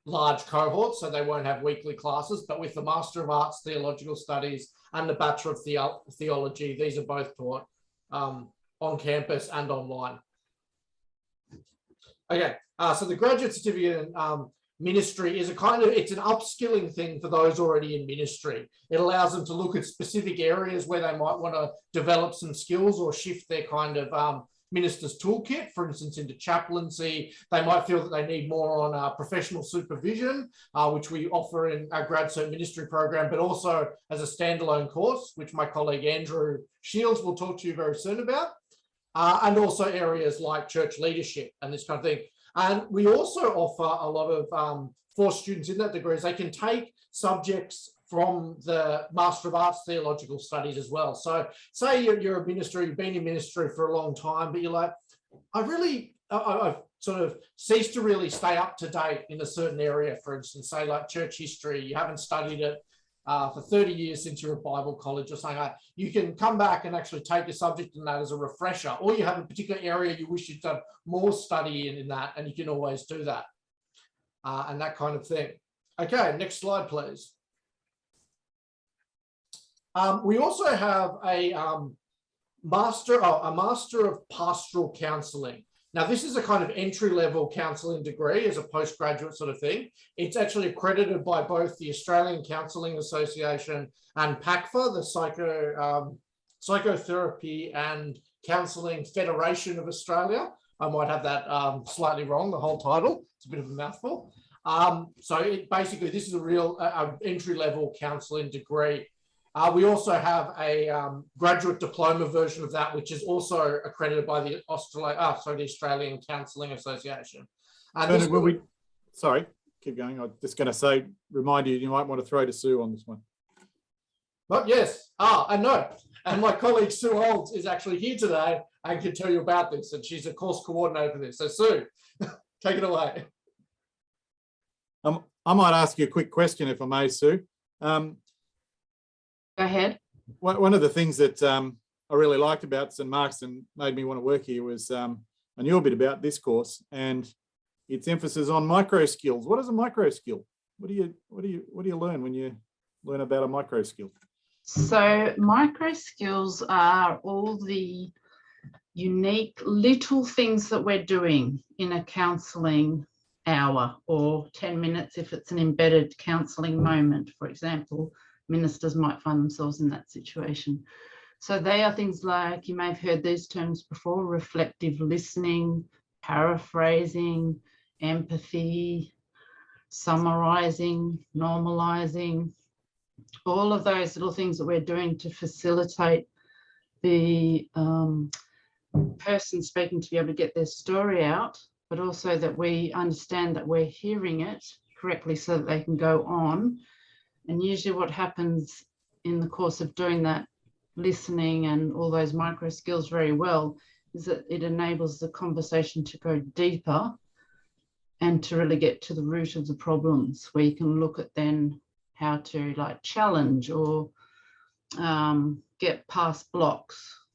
large cohorts, so they won't have weekly classes, but with the Master of Arts Theological Studies and the Bachelor of Theology, these are both taught on campus and online. Okay, so the graduate certificate in ministry is it's an upskilling thing for those already in ministry. It allows them to look at specific areas where they might want to develop some skills or shift their kind of minister's toolkit, for instance, into chaplaincy. They might feel that they need more on professional supervision, which we offer in our grad cert ministry program, but also as a standalone course, which my colleague Andrew Shields will talk to you very soon about, and also areas like church leadership and this kind of thing. And we also offer a lot of, for students in that degree, they can take subjects from the Master of Arts Theological Studies as well. So say you're a minister, you've been in ministry for a long time, but you're like, I've sort of ceased to really stay up to date in a certain area, for instance, say like church history, you haven't studied it for 30 years since you're at Bible college or something like that. You can come back and actually take a subject in that as a refresher, or you have a particular area you wish you'd done more study in that, and you can always do that, and that kind of thing. Okay, next slide, please. We also have a Master of Pastoral Counselling. Now, this is a kind of entry-level counselling degree as a postgraduate sort of thing. It's actually accredited by both the Australian Counselling Association and PACFA, the Psychotherapy and Counselling Federation of Australia. I might have that slightly wrong, the whole title. It's a bit of a mouthful. Basically, this is a real entry-level counselling degree. We also have a graduate diploma version of that, which is also accredited by the Australian Counselling Association. Sorry, keep going. I'm just going to say, remind you, you might want to throw to Sue on this one. But yes, I know. And my colleague Sue Olds is actually here today and can tell you about this. And she's a course coordinator for this. So Sue, take it away. I might ask you a quick question, if I may, Sue. Go ahead. One of the things that I really liked about St Mark's and made me want to work here was I knew a bit about this course and its emphasis on micro skills. What is a micro skill? What do you learn when you learn about a micro skill? So micro skills are all the unique little things that we're doing in a counselling hour, or 10 minutes if it's an embedded counselling moment, for example. Ministers might find themselves in that situation. So they are things like, you may have heard these terms before: reflective listening, paraphrasing, empathy, summarising, normalising, all of those little things that we're doing to facilitate the person speaking to be able to get their story out, but also that we understand that we're hearing it correctly so that they can go on. And usually what happens in the course of doing that listening and all those micro skills very well is that it enables the conversation to go deeper and to really get to the root of the problems, where you can look at then how to like challenge or get past blocks,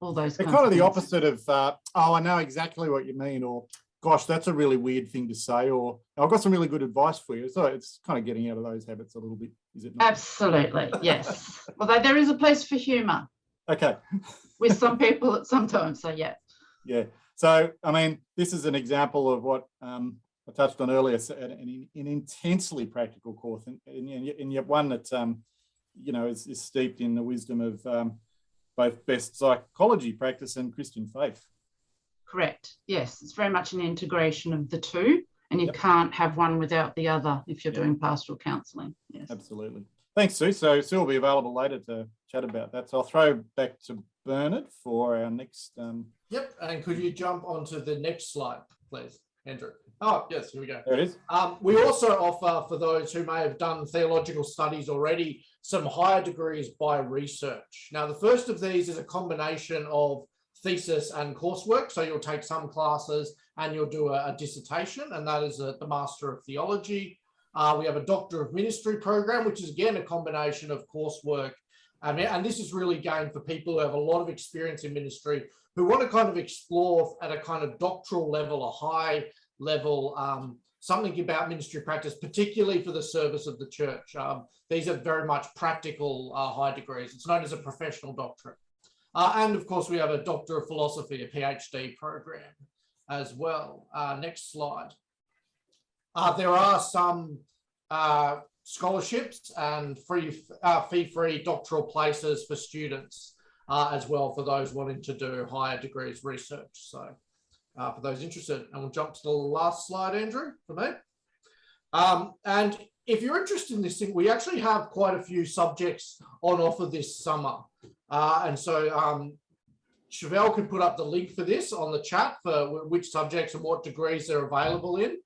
all those kinds of things. Kind of the opposite of, I know exactly what you mean, or gosh, that's a really weird thing to say, or I've got some really good advice for you. So it's kind of getting out of those habits a little bit, is it not? Absolutely, yes. Although there is a place for humour. Okay. With some people at some time, so yeah. Yeah. So, I mean, this is an example of what I touched on earlier, an intensely practical course, and yet one that, is steeped in the wisdom of both best psychology practice and Christian faith. Correct. Yes, it's very much an integration of the two, and you can't have one without the other if you're doing pastoral counselling. Yes. Absolutely. Thanks, Sue. So Sue will be available later to chat about that. So I'll throw back to Bernard for our next. Yep. And could you jump onto the next slide, please, Andrew? Oh, yes, here we go. There it is. We also offer, for those who may have done theological studies already, some higher degrees by research. Now, the first of these is a combination of thesis and coursework. So you'll take some classes and you'll do a dissertation, and that is the Master of Theology. We have a Doctor of Ministry program, which is again a combination of coursework. And this is really going for people who have a lot of experience in ministry, who want to kind of explore at a kind of doctoral level, a high level, something about ministry practice, particularly for the service of the church. These are very much practical high degrees. It's known as a professional doctorate. And of course, we have a Doctor of Philosophy, a PhD program as well. Next slide. There are some scholarships and fee-free doctoral places for students as well, for those wanting to do higher degrees research. So for those interested, and we'll jump to the last slide, Andrew, for me. And if you're interested in this thing, we actually have quite a few subjects on offer this summer. And so Chevelle could put up the link for this on the chat for which subjects and what degrees they're available in.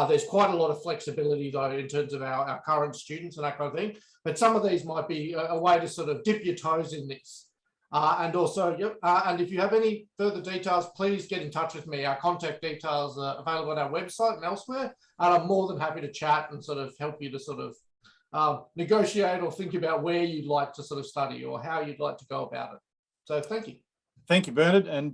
There's quite a lot of flexibility though in terms of our current students and that kind of thing. But some of these might be a way to sort of dip your toes in this. And also, and if you have any further details, please get in touch with me. Our contact details are available on our website and elsewhere. And I'm more than happy to chat and sort of help you to sort of negotiate or think about where you'd like to sort of study or how you'd like to go about it. So thank you. Thank you, Bernard. And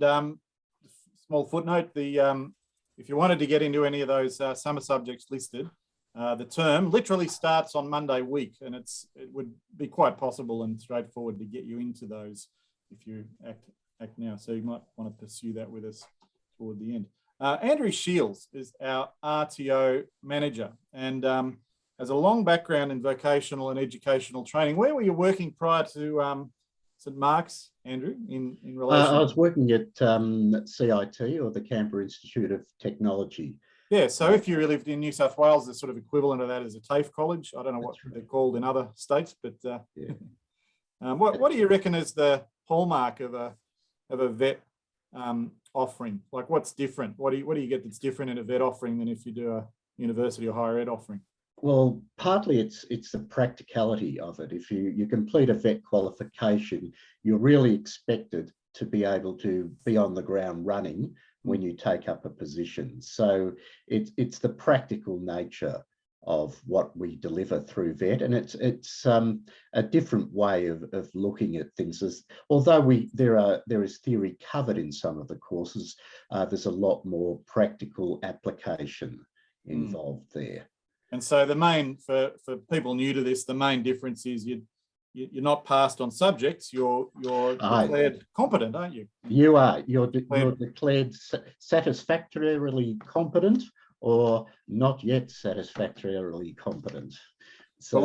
small footnote, if you wanted to get into any of those summer subjects listed, the term literally starts on Monday week, and it would be quite possible and straightforward to get you into those if you act now. So you might want to pursue that with us toward the end. Andrew Shields is our RTO manager and has a long background in vocational and educational training. Where were you working prior to St Mark's, Andrew, in relation? I was working at CIT, or the Canberra Institute of Technology. Yeah, so if you lived in New South Wales, the sort of equivalent of that is a TAFE college. I don't know what they're called in other states, but Yeah. What do you reckon is the hallmark of a vet offering? Like, what's different? What do you get that's different in a vet offering than if you do a university or higher ed offering? Well, partly it's the practicality of it. If you complete a vet qualification, you're really expected to be able to be on the ground running when you take up a position. So it's the practical nature of what we deliver through vet, and it's a different way of looking at things. Although there is theory covered in some of the courses, there's a lot more practical application involved there. And so the main, for people new to this, the main difference is you're not passed on subjects. You're declared competent, aren't you? You are. You're declared satisfactorily competent or not yet satisfactorily competent. So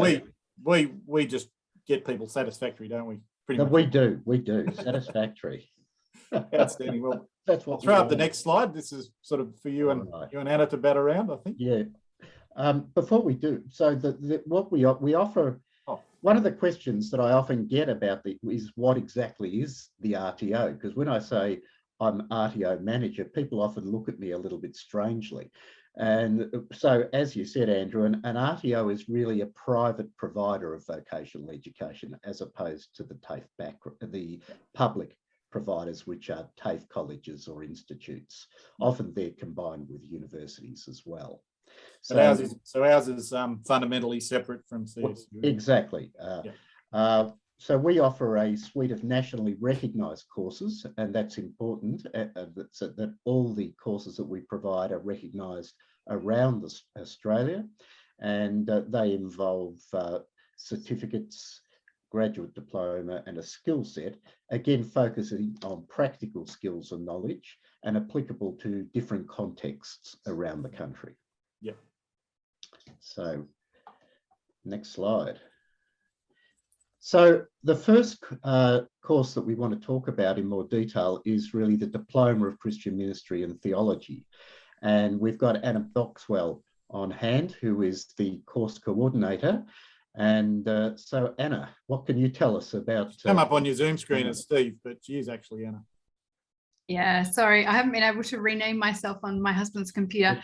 we just get people satisfactory, don't we? Pretty much. We do satisfactory. Outstanding. Well, that's what I'll throw up the next slide. This is sort of for you and you and Anna to bat around, I think. Yeah. Before we do, so what we offer. One of the questions that I often get about is what exactly is the RTO? Because when I say I'm RTO manager, people often look at me a little bit strangely. And so, as you said, Andrew, an RTO is really a private provider of vocational education, as opposed to the public providers, which are TAFE colleges or institutes. Often they're combined with universities as well. So ours is fundamentally separate from CSU. Exactly. So we offer a suite of nationally recognised courses, and that's important, so that all the courses that we provide are recognised around Australia, and they involve certificates, graduate diploma, and a skill set, again focusing on practical skills and knowledge and applicable to different contexts around the country. Yeah. So, next slide. So the first course that we want to talk about in more detail is really the Diploma of Christian Ministry and Theology. And we've got Anna Boxwell on hand, who is the course coordinator. And so Anna, what can you tell us about... Come up on your Zoom screen as Steve, but she is actually Anna. Yeah, sorry, I haven't been able to rename myself on my husband's computer.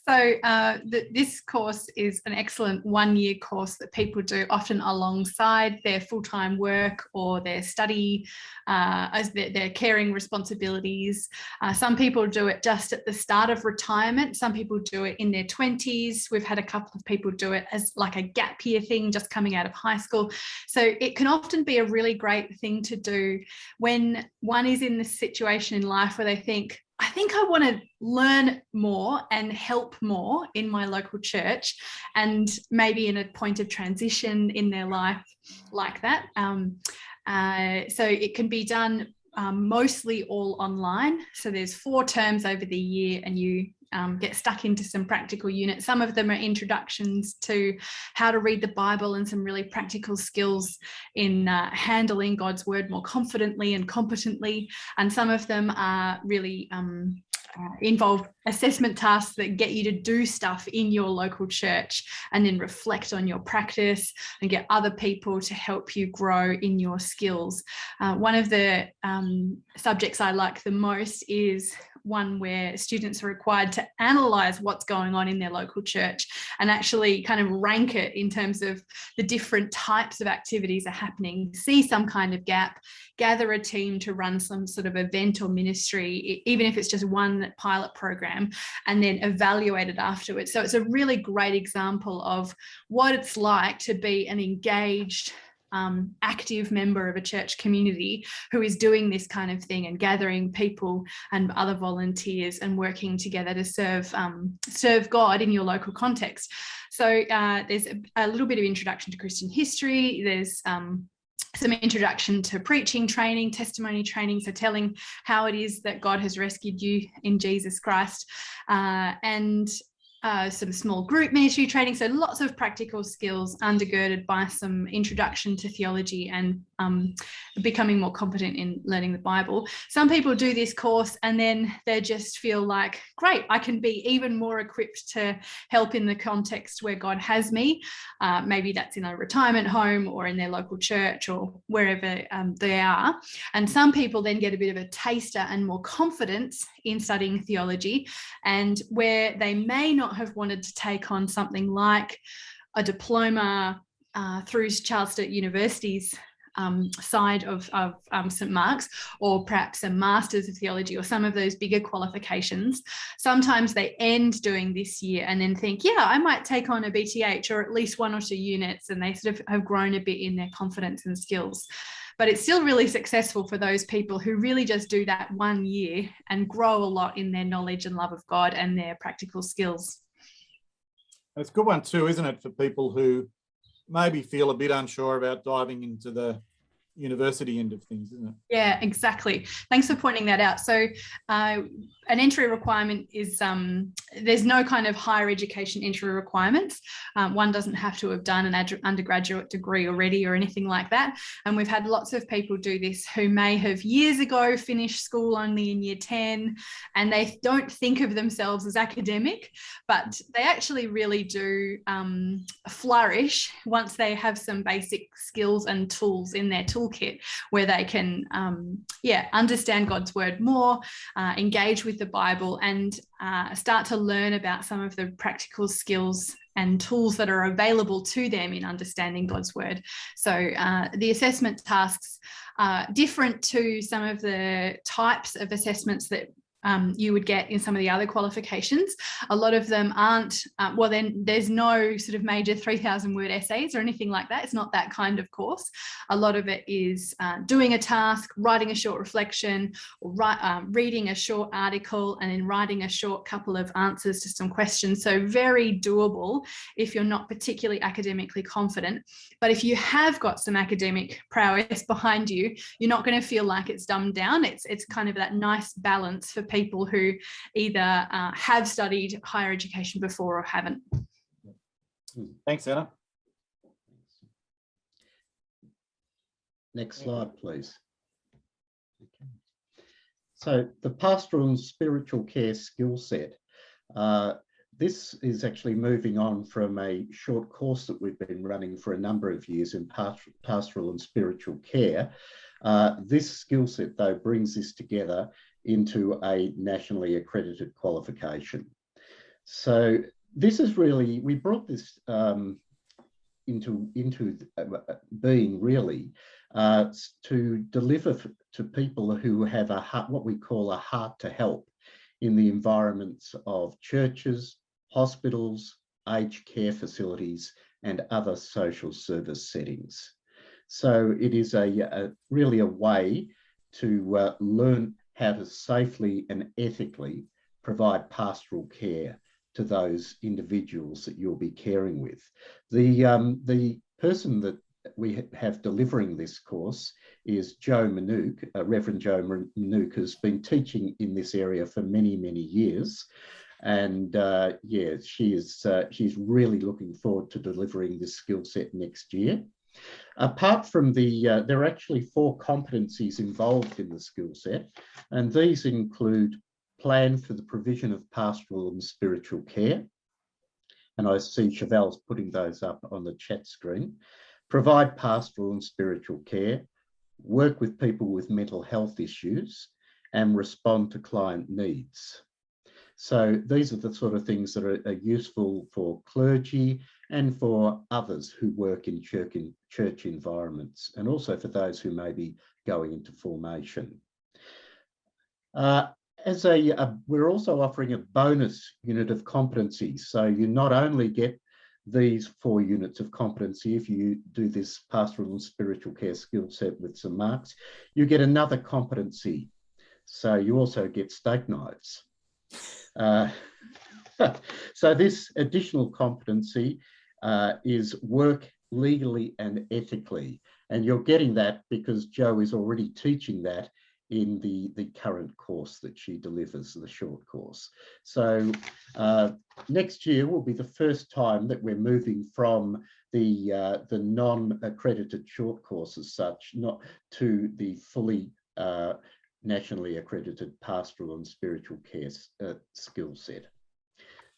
So this course is an excellent one-year course that people do often alongside their full-time work or their study, as their caring responsibilities. Some people do it just at the start of retirement. Some people do it in their 20s. We've had a couple of people do it as like a gap year thing, just coming out of high school. So it can often be a really great thing to do when one is in this situation in life where they think, I think I want to learn more and help more in my local church, and maybe in a point of transition in their life like that. So it can be done mostly all online. So there's 4 terms over the year, and you get stuck into some practical units. Some of them are introductions to how to read the Bible and some really practical skills in handling God's word more confidently and competently. And some of them are really involve assessment tasks that get you to do stuff in your local church and then reflect on your practice and get other people to help you grow in your skills. One of the subjects I like the most is one where students are required to analyse what's going on in their local church and actually kind of rank it in terms of the different types of activities are happening, see some kind of gap, gather a team to run some sort of event or ministry, even if it's just one pilot program, and then evaluate it afterwards. So it's a really great example of what it's like to be an engaged, active member of a church community who is doing this kind of thing and gathering people and other volunteers and working together to serve God in your local context. So there's a little bit of introduction to Christian history. There's some introduction to preaching training, testimony training, so telling how it is that God has rescued you in Jesus Christ, and some small group ministry training. So lots of practical skills undergirded by some introduction to theology and becoming more competent in learning the Bible. Some people do this course and then they just feel like, great, I can be even more equipped to help in the context where God has me. Maybe that's in a retirement home or in their local church or wherever they are. And some people then get a bit of a taster and more confidence in studying theology, and where they may not have wanted to take on something like a diploma through Charles Sturt University's side of St Mark's, or perhaps a Master's of Theology or some of those bigger qualifications. Sometimes they end doing this year and then think, yeah, I might take on a BTH or at least 1 or 2 units, and they sort of have grown a bit in their confidence and skills. But it's still really successful for those people who really just do that 1 year and grow a lot in their knowledge and love of God and their practical skills. It's a good one too, isn't it, for people who maybe feel a bit unsure about diving into the university end of things, isn't it? Yeah, exactly. Thanks for pointing that out. So an entry requirement is, there's no kind of higher education entry requirements. One doesn't have to have done an undergraduate degree already or anything like that. And we've had lots of people do this who may have years ago finished school only in year 10, and they don't think of themselves as academic, but they actually really do flourish once they have some basic skills and tools in their toolkit where they can understand God's word more, engage with the Bible, and start to learn about some of the practical skills and tools that are available to them in understanding God's word. So the assessment tasks are different to some of the types of assessments that you would get in some of the other qualifications. A lot of them aren't, then there's no sort of major 3,000 word essays or anything like that. It's not that kind of course. A lot of it is doing a task, writing a short reflection, or reading a short article, and then writing a short couple of answers to some questions. So very doable if you're not particularly academically confident. But if you have got some academic prowess behind you, you're not going to feel like it's dumbed down. It's kind of that nice balance for people who either have studied higher education before or haven't. Thanks, Anna. Next slide, please. Okay. So the pastoral and spiritual care skill set. This is actually moving on from a short course that we've been running for a number of years in pastoral and spiritual care. This skill set, though, brings this together into a nationally accredited qualification. So this is really, we brought this into being really to deliver to people who have a heart, what we call a heart to help in the environments of churches, hospitals, aged care facilities, and other social service settings. So it is really a way to learn how to safely and ethically provide pastoral care to those individuals that you'll be caring with. The person that we have delivering this course is Jo Manouk. Reverend Jo Manouk has been teaching in this area for many, many years. And she's really looking forward to delivering this skill set next year. Apart from there are actually 4 competencies involved in the skill set, and these include plan for the provision of pastoral and spiritual care. And I see Chevelle's putting those up on the chat screen. Provide pastoral and spiritual care, work with people with mental health issues, and respond to client needs. So these are the sort of things that are useful for clergy and for others who work in church environments, and also for those who may be going into formation. We're also offering a bonus unit of competency. So you not only get these 4 units of competency if you do this pastoral and spiritual care skill set with some marks, you get another competency. So you also get steak knives. So this additional competency is work legally and ethically. And you're getting that because Jo is already teaching that in the current course that she delivers, the short course. So next year will be the first time that we're moving from the non-accredited short course as such, not to the fully nationally accredited pastoral and spiritual care skill set.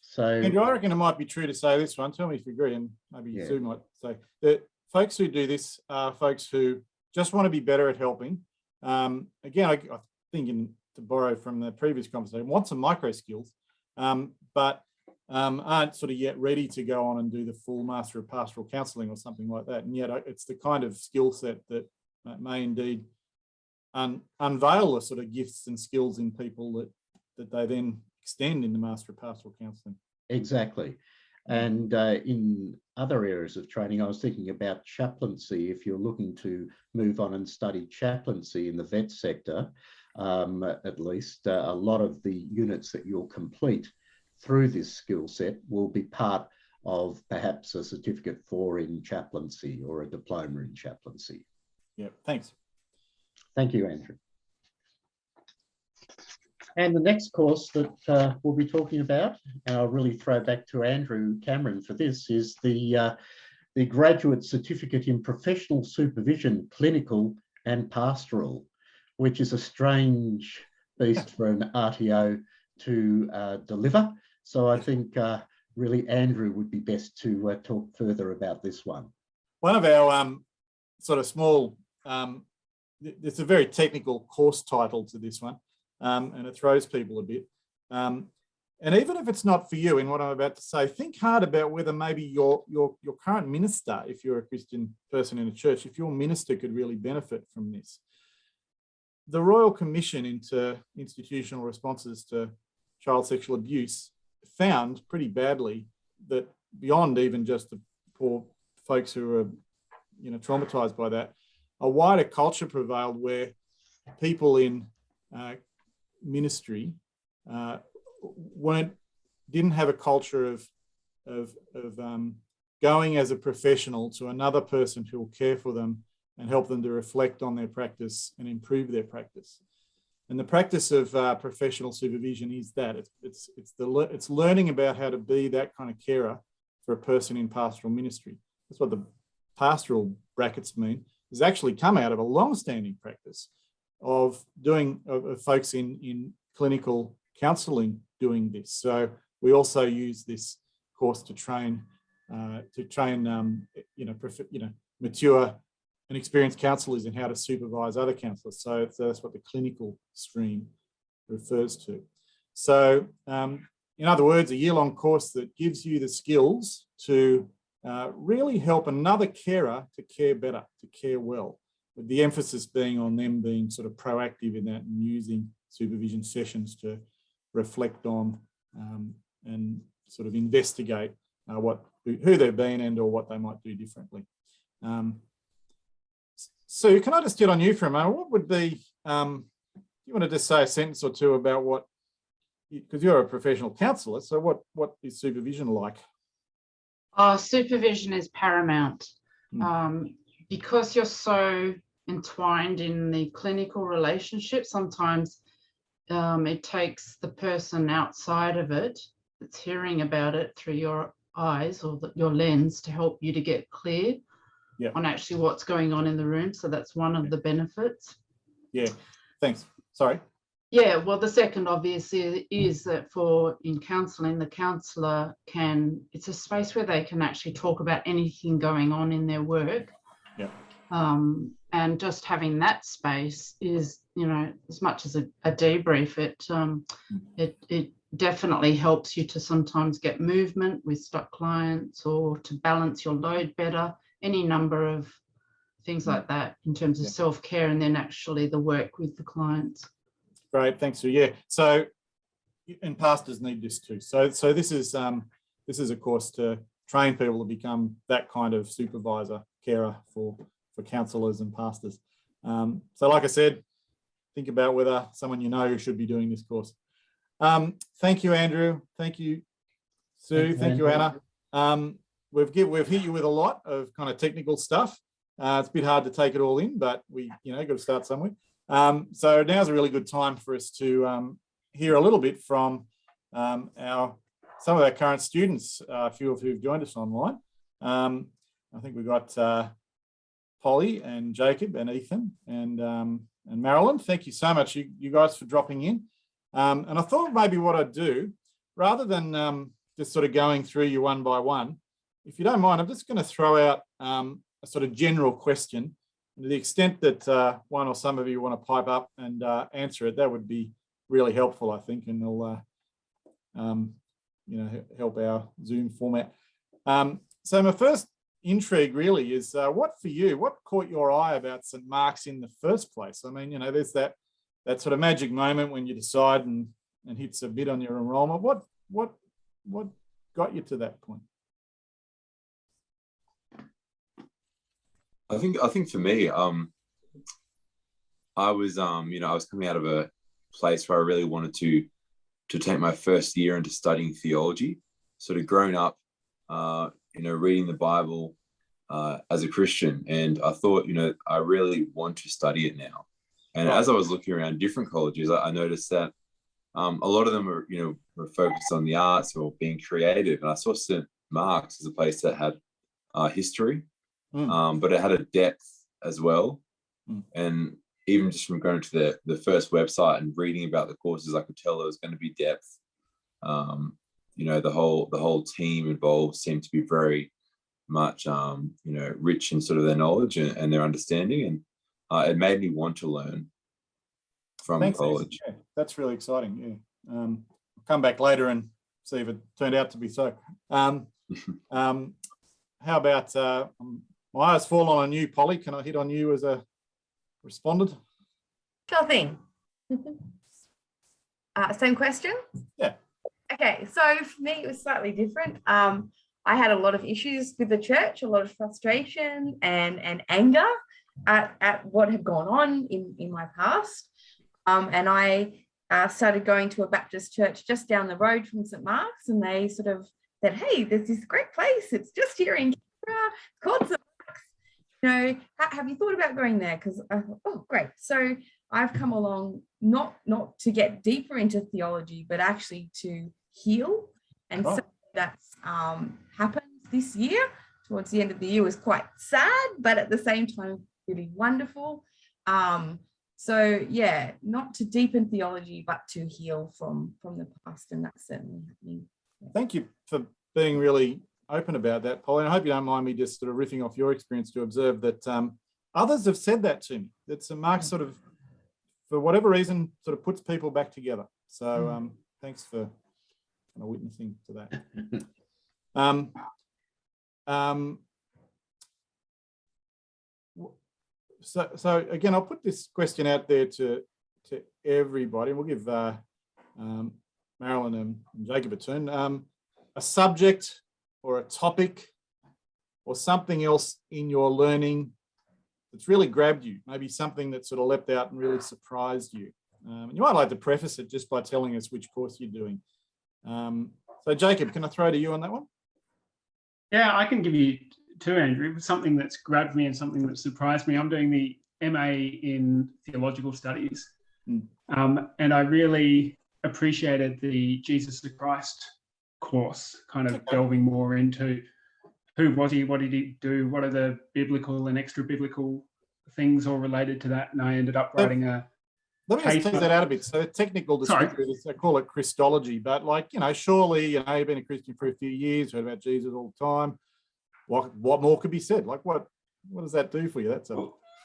So, Andrew, I reckon it mimight be true to say this one. Tell me if you agree, and maybe Sue might say that folks who do this are folks who just want to be better at helping. Again, I think, to borrow from the previous conversation, want some micro skills, but aren't sort of yet ready to go on and do the full Master of Pastoral Counselling or something like that. And yet it's the kind of skill set that may indeed unveil the sort of gifts and skills in people that they then extend in the Master of Pastoral Counselling. Exactly. And in other areas of training, I was thinking about chaplaincy. If you're looking to move on and study chaplaincy in the vet sector, at least, a lot of the units that you'll complete through this skill set will be part of perhaps a certificate 4 in chaplaincy or a diploma in chaplaincy. Yeah, thanks. Thank you, Andrew. And the next course that we'll be talking about, and I'll really throw back to Andrew Cameron for this, is the Graduate Certificate in Professional Supervision, Clinical and Pastoral, which is a strange beast for an RTO to deliver. So I think really Andrew would be best to talk further about this one. One of our sort of small, it's a very technical course title to this one. And it throws people a bit. And even if it's not for you in what I'm about to say, think hard about whether maybe your current minister, if you're a Christian person in a church, if your minister could really benefit from this. The Royal Commission into Institutional Responses to Child Sexual Abuse found pretty badly that beyond even just the poor folks who are, traumatized by that, a wider culture prevailed where people in ministry didn't have a culture of going as a professional to another person who will care for them and help them to reflect on their practice and improve their practice. And the practice of professional supervision is that it's learning about how to be that kind of carer for a person in pastoral ministry. That's what the pastoral brackets mean. It's actually come out of a long-standing practice of folks in clinical counselling doing this. So we also use this course to train mature and experienced counsellors in how to supervise other counsellors. So that's what the clinical stream refers to. So in other words, a year-long course that gives you the skills to really help another carer to care better, to care well, with the emphasis being on them being sort of proactive in that and using supervision sessions to reflect on and sort of investigate who they've been and or what they might do differently. So can I just get on you for a moment? What would be, you want to just say a sentence or two about because you're a professional counsellor, so what is supervision like? Supervision is paramount. Because you're so entwined in the clinical relationship, sometimes it takes the person outside of it that's hearing about it through your eyes or your lens to help you to get clear on actually what's going on in the room. So that's one of the benefits. Yeah, thanks. Sorry. Yeah, well, the second obviously is that in counselling, the counsellor it's a space where they can actually talk about anything going on in their work. Yeah. And just having that space is, as much as a debrief, it definitely helps you to sometimes get movement with stuck clients, or to balance your load better, any number of things like that in terms of self-care, and then actually the work with the clients. Great, thanks, Sue. Yeah, so, and pastors need this too. So this is a course to train people to become that kind of supervisor, carer for counsellors and pastors. So like I said, think about whether someone you know should be doing this course. Thank you, Andrew. Thank you, Sue. Thank you, Anna. We've hit you with a lot of kind of technical stuff. It's a bit hard to take it all in, but we got to start somewhere. So now's a really good time for us to hear a little bit from some of our current students, a few of who've joined us online. I think we've got Polly and Jacob and Ethan and Marilyn. Thank you so much, you guys, for dropping in. And I thought maybe what I'd do, rather than just sort of going through you one by one, if you don't mind, I'm just going to throw out a sort of general question. And to the extent that one or some of you want to pipe up and answer it, that would be really helpful, I think, and it'll help our Zoom format. So my first intrigue really is what caught your eye about St. Mark's in the first place? I mean, there's that sort of magic moment when you decide and hit submit on your enrolment. What got you to that point? I think for me, I was coming out of a place where I really wanted to take my first year into studying theology. Sort of grown up, reading the Bible as a Christian, and I thought, I really want to study it now. And as I was looking around different colleges, I noticed that a lot of them were focused on the arts or being creative, and I saw St. Mark's as a place that had history. But it had a depth as well. And even just from going to the first website and reading about the courses, I could tell there was going to be depth. The whole team involved seemed to be very much, rich in sort of their knowledge and their understanding. And it made me want to learn from college. Yeah, that's really exciting. Yeah. I'll come back later and see if it turned out to be so. How about my eyes fall on you, Polly. Can I hit on you as a respondent? Sure thing. Same question? Yeah. Okay, so for me, it was slightly different. I had a lot of issues with the church, a lot of frustration and anger at what had gone on in my past. And I started going to a Baptist church just down the road from St. Mark's, and they sort of said, hey, there's this great place. It's just here in Canberra. It's called St. Mark's. Have you thought about going there? Because oh, great. So I've come along not to get deeper into theology, but actually to heal. And so that's happened this year. Towards the end of the year was quite sad, but at the same time, really wonderful. So yeah, not to deepen theology, but to heal from the past, and that's certainly happening. Thank you for being really open about that, Polly. And I hope you don't mind me just sort of riffing off your experience to observe that others have said that to me, that St. Mark's sort of, for whatever reason, sort of puts people back together. So thanks for kind of witnessing to that. So again, I'll put this question out there to everybody. We'll give Marilyn and Jacob a turn. A subject or a topic or something else in your learning that's really grabbed you, maybe something that sort of leapt out and really surprised you. And you might like to preface it just by telling us which course you're doing. So Jacob, can I throw to you on that one? Yeah, I can give you two, Andrew. Something that's grabbed me and something that surprised me. I'm doing the MA in Theological Studies. And I really appreciated the Jesus the Christ course, kind of delving more into who was he, what did he do, what are the biblical and extra biblical things all related to that. And I ended up writing a Let me just tease that out a bit. So technical description, I call it Christology, but like, surely, you've been a Christian for a few years, heard about Jesus all the time. What more could be said? Like what does that do for you? That's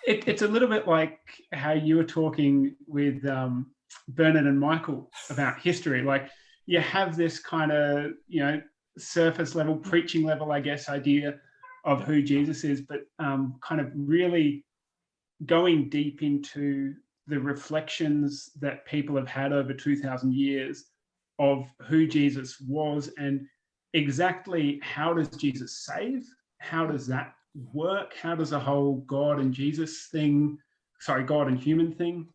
It's a little bit like how you were talking with Bernard and Michael about history. Like you have this kind of, surface level, preaching level, I guess, idea of who Jesus is, but kind of really going deep into the reflections that people have had over 2,000 years of who Jesus was and exactly how does Jesus save? How does that work? How does the whole God and Jesus thing, God and human thing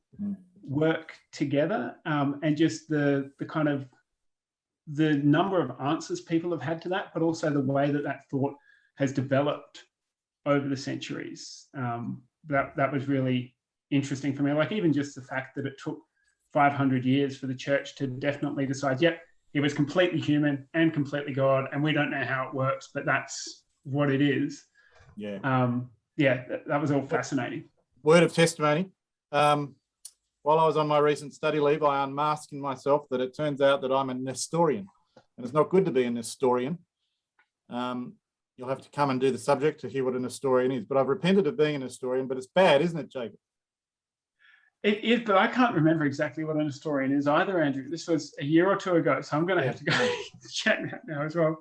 work together? And just the kind of the number of answers people have had to that, but also the way that thought has developed over the centuries. That was really interesting for me. Like even just the fact that it took 500 years for the church to definitely decide, yep, he was completely human and completely God, and we don't know how it works, but that's what it is. Yeah. That was all fascinating. Word of testimony. While I was on my recent study leave, I unmasked in myself that it turns out that I'm a Nestorian, and it's not good to be a Nestorian. You'll have to come and do the subject to hear what a Nestorian is, but I've repented of being a Nestorian, but it's bad, isn't it, Jacob? It is, but I can't remember exactly what a Nestorian is either, Andrew. This was a year or two ago, so I'm going to have to go check that now as well.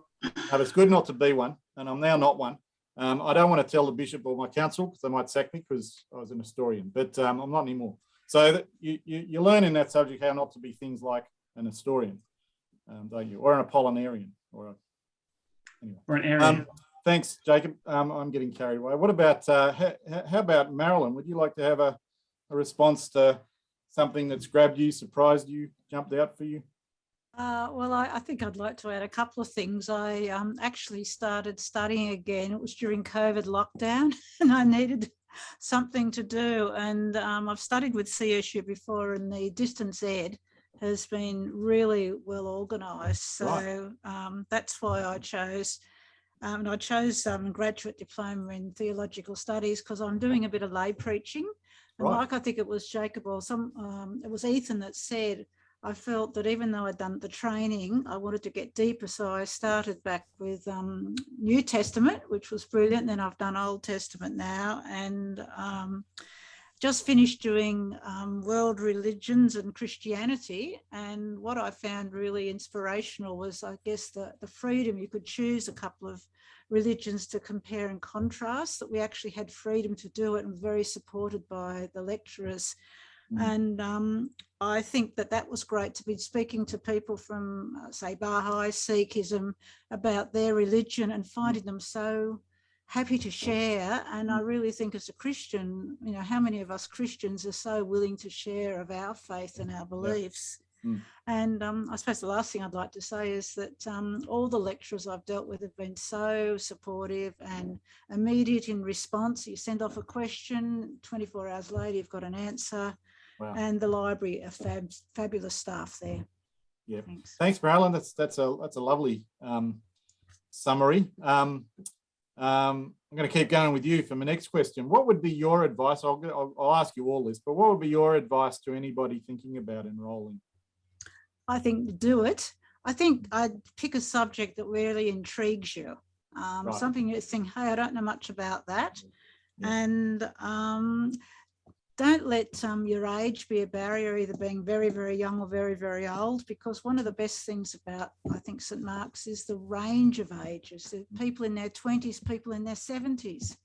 But it's good not to be one, and I'm now not one. I don't want to tell the bishop or my council because they might sack me because I was a Nestorian, but I'm not anymore. So you learn in that subject how not to be things like a Nestorian, don't you? Or an Apollinarian, or an Arian. Thanks, Jacob. I'm getting carried away. What about how about Marilyn? Would you like to have a response to something that's grabbed you, surprised you, jumped out for you? Well, I think I'd like to add a couple of things. I actually started studying again. It was during COVID lockdown, and I needed something to do. And I've studied with CSU before, and the distance ed has been really well organised. So that's why I chose. And I chose graduate diploma in theological studies because I'm doing a bit of lay preaching. And like I think it was Jacob or it was Ethan that said, I felt that even though I'd done the training, I wanted to get deeper. So I started back with New Testament, which was brilliant. Then I've done Old Testament now, and just finished doing world religions and Christianity. And what I found really inspirational was, I guess, the freedom. You could choose a couple of religions to compare and contrast, that we actually had freedom to do it, and very supported by the lecturers. And I think that was great to be speaking to people from, say, Baha'i, Sikhism, about their religion and finding them so happy to share. And I really think as a Christian, how many of us Christians are so willing to share of our faith and our beliefs? And I suppose the last thing I'd like to say is that all the lecturers I've dealt with have been so supportive and immediate in response. You send off a question, 24 hours later, you've got an answer. Wow. And the library are fabulous staff there. Yeah, thanks, Marilyn. That's a lovely summary. I'm going to keep going with you for my next question. What would be your advice? I'll ask you all this, but what would be your advice to anybody thinking about enrolling? I think do it. I think I'd pick a subject that really intrigues you. Something you think, hey, I don't know much about that. Yeah. And don't let your age be a barrier, either being very, very young or very, very old, because one of the best things about, I think, St. Mark's is the range of ages. People in their 20s, people in their 70s,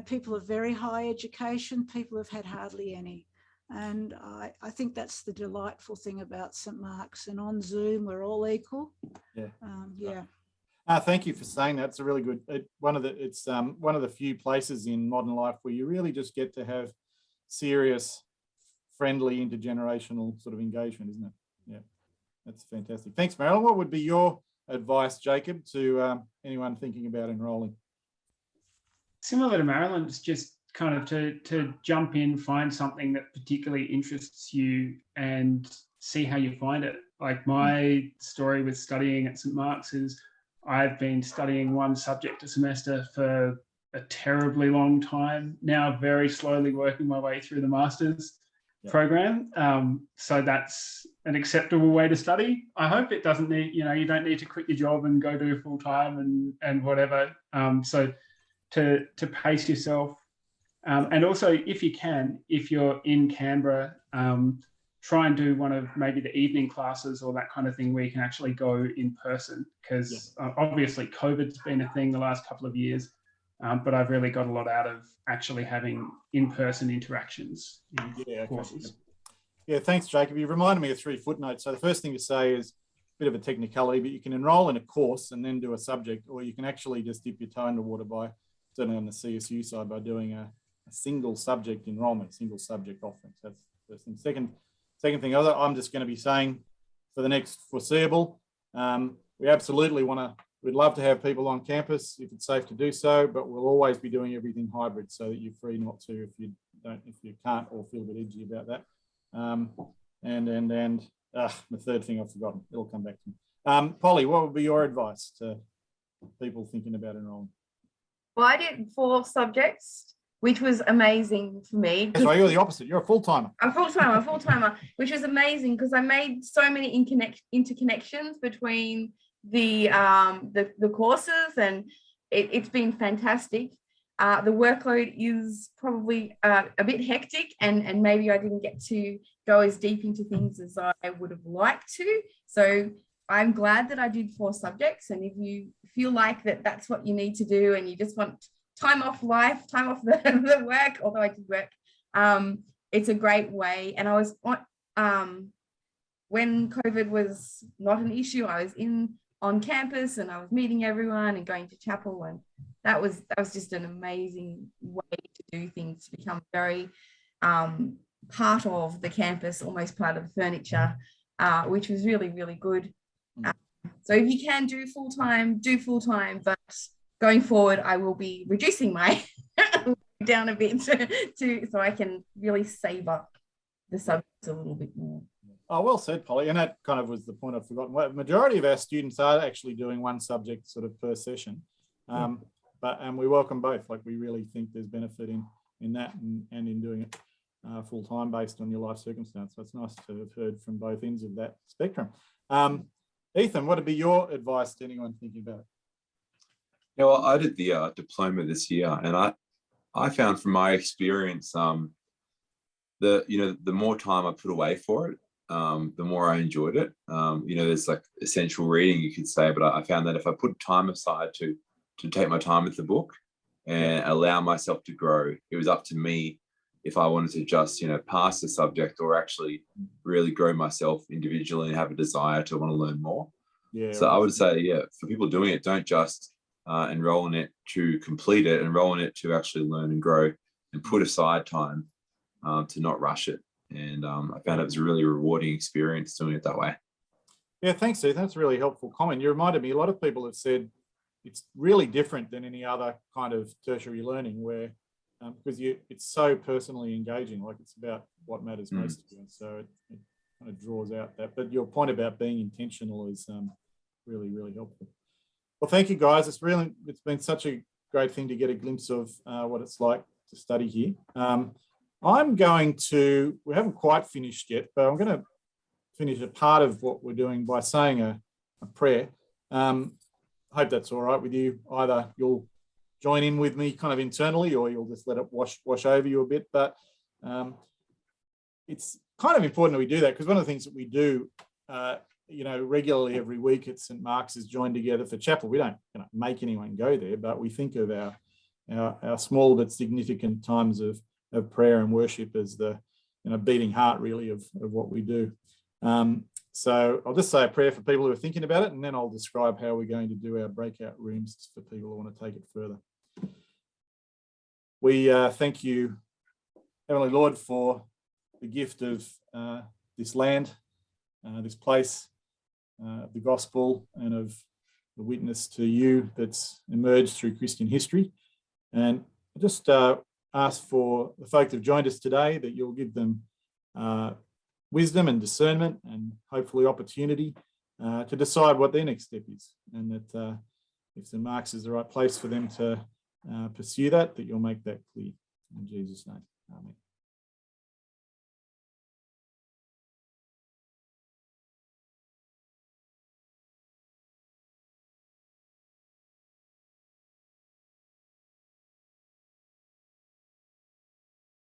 people of very high education, people who've had hardly any. And I think that's the delightful thing about St. Mark's. And on Zoom, we're all equal. Thank you for saying that. It's a really good, one of the few places in modern life where you really just get to have serious, friendly, intergenerational sort of engagement, isn't it? Yeah, that's fantastic. Thanks, Marilyn. What would be your advice, Jacob, to anyone thinking about enrolling? Similar to Marilyn's, just kind of to jump in, find something that particularly interests you and see how you find it. Like my story with studying at St. Mark's is I've been studying one subject a semester for a terribly long time, now very slowly working my way through the master's program. So that's an acceptable way to study. I hope it doesn't need, you don't need to quit your job and go do full time and whatever. So to pace yourself, And also, if you can, if you're in Canberra, try and do one of maybe the evening classes or that kind of thing where you can actually go in person, because obviously COVID's been a thing the last couple of years, but I've really got a lot out of actually having in-person interactions in courses. Yeah, thanks, Jacob. You reminded me of 3 footnotes. So the first thing to say is a bit of a technicality, but you can enrol in a course and then do a subject, or you can actually just dip your toe in the water by, certainly on the CSU side, by doing a single subject enrolment, single subject offering. So that's the first thing. Second thing, I'm just going to be saying for the next foreseeable, we absolutely we'd love to have people on campus if it's safe to do so, but we'll always be doing everything hybrid so that you're free not to if you can't or feel a bit edgy about that. The third thing I've forgotten, it'll come back to me. Polly, what would be your advice to people thinking about enrolling? Well, I did 4 subjects, which was amazing for me. That's right, you're the opposite. You're a full-timer. I'm a full-timer, which was amazing because I made so many interconnections between the courses, and it's been fantastic. The workload is probably a bit hectic, and maybe I didn't get to go as deep into things as I would have liked to. So I'm glad that I did 4 subjects. And if you feel like that's what you need to do and you just want time off life, time off the work, although I did work, it's a great way. And I was, when COVID was not an issue, I was on campus and I was meeting everyone and going to chapel, and that was just an amazing way to do things, to become very part of the campus, almost part of the furniture, which was really, really good. So if you can do full-time, but going forward, I will be reducing my down a bit so I can really savor the subjects a little bit more. Oh, well said, Polly. And that kind of was the point I've forgotten. Well, the majority of our students are actually doing one subject sort of per session. And we welcome both. Like, we really think there's benefit in that and in doing it full-time based on your life circumstance. So it's nice to have heard from both ends of that spectrum. Ethan, what would be your advice to anyone thinking about it? Yeah, well, I did the diploma this year, and I found from my experience, the more time I put away for it, the more I enjoyed it. There's like essential reading, you could say, but I found that if I put time aside to take my time with the book and allow myself to grow, it was up to me if I wanted to just, pass the subject or actually really grow myself individually and have a desire to want to learn more. Yeah. So I would say, for people doing it, don't just enroll in it to complete it, enroll in it to actually learn and grow, and put aside time to not rush it. And I found it was a really rewarding experience doing it that way. Yeah, thanks, Ethan. That's a really helpful comment. You reminded me, a lot of people have said it's really different than any other kind of tertiary learning where, because it's so personally engaging, like it's about what matters most to you. And so it kind of draws out that. But your point about being intentional is really, really helpful. Well, thank you, guys. It's been such a great thing to get a glimpse of what it's like to study here. We haven't quite finished yet, but I'm going to finish a part of what we're doing by saying a prayer. I hope that's all right with you. Either you'll join in with me kind of internally, or you'll just let it wash over you a bit. But it's kind of important that we do that, because one of the things that we do, regularly every week at St. Mark's is joined together for chapel. We don't make anyone go there, but we think of our small but significant times of prayer and worship as the beating heart really of what we do. So I'll just say a prayer for people who are thinking about it, and then I'll describe how we're going to do our breakout rooms for people who want to take it further. We thank you, Heavenly Lord, for the gift of this land, this place, the gospel, and of the witness to you that's emerged through Christian history. And I just ask for the folk that have joined us today that you'll give them wisdom and discernment and hopefully opportunity to decide what their next step is, and that if St. Mark's is the right place for them to pursue that you'll make that clear. In Jesus' name, amen.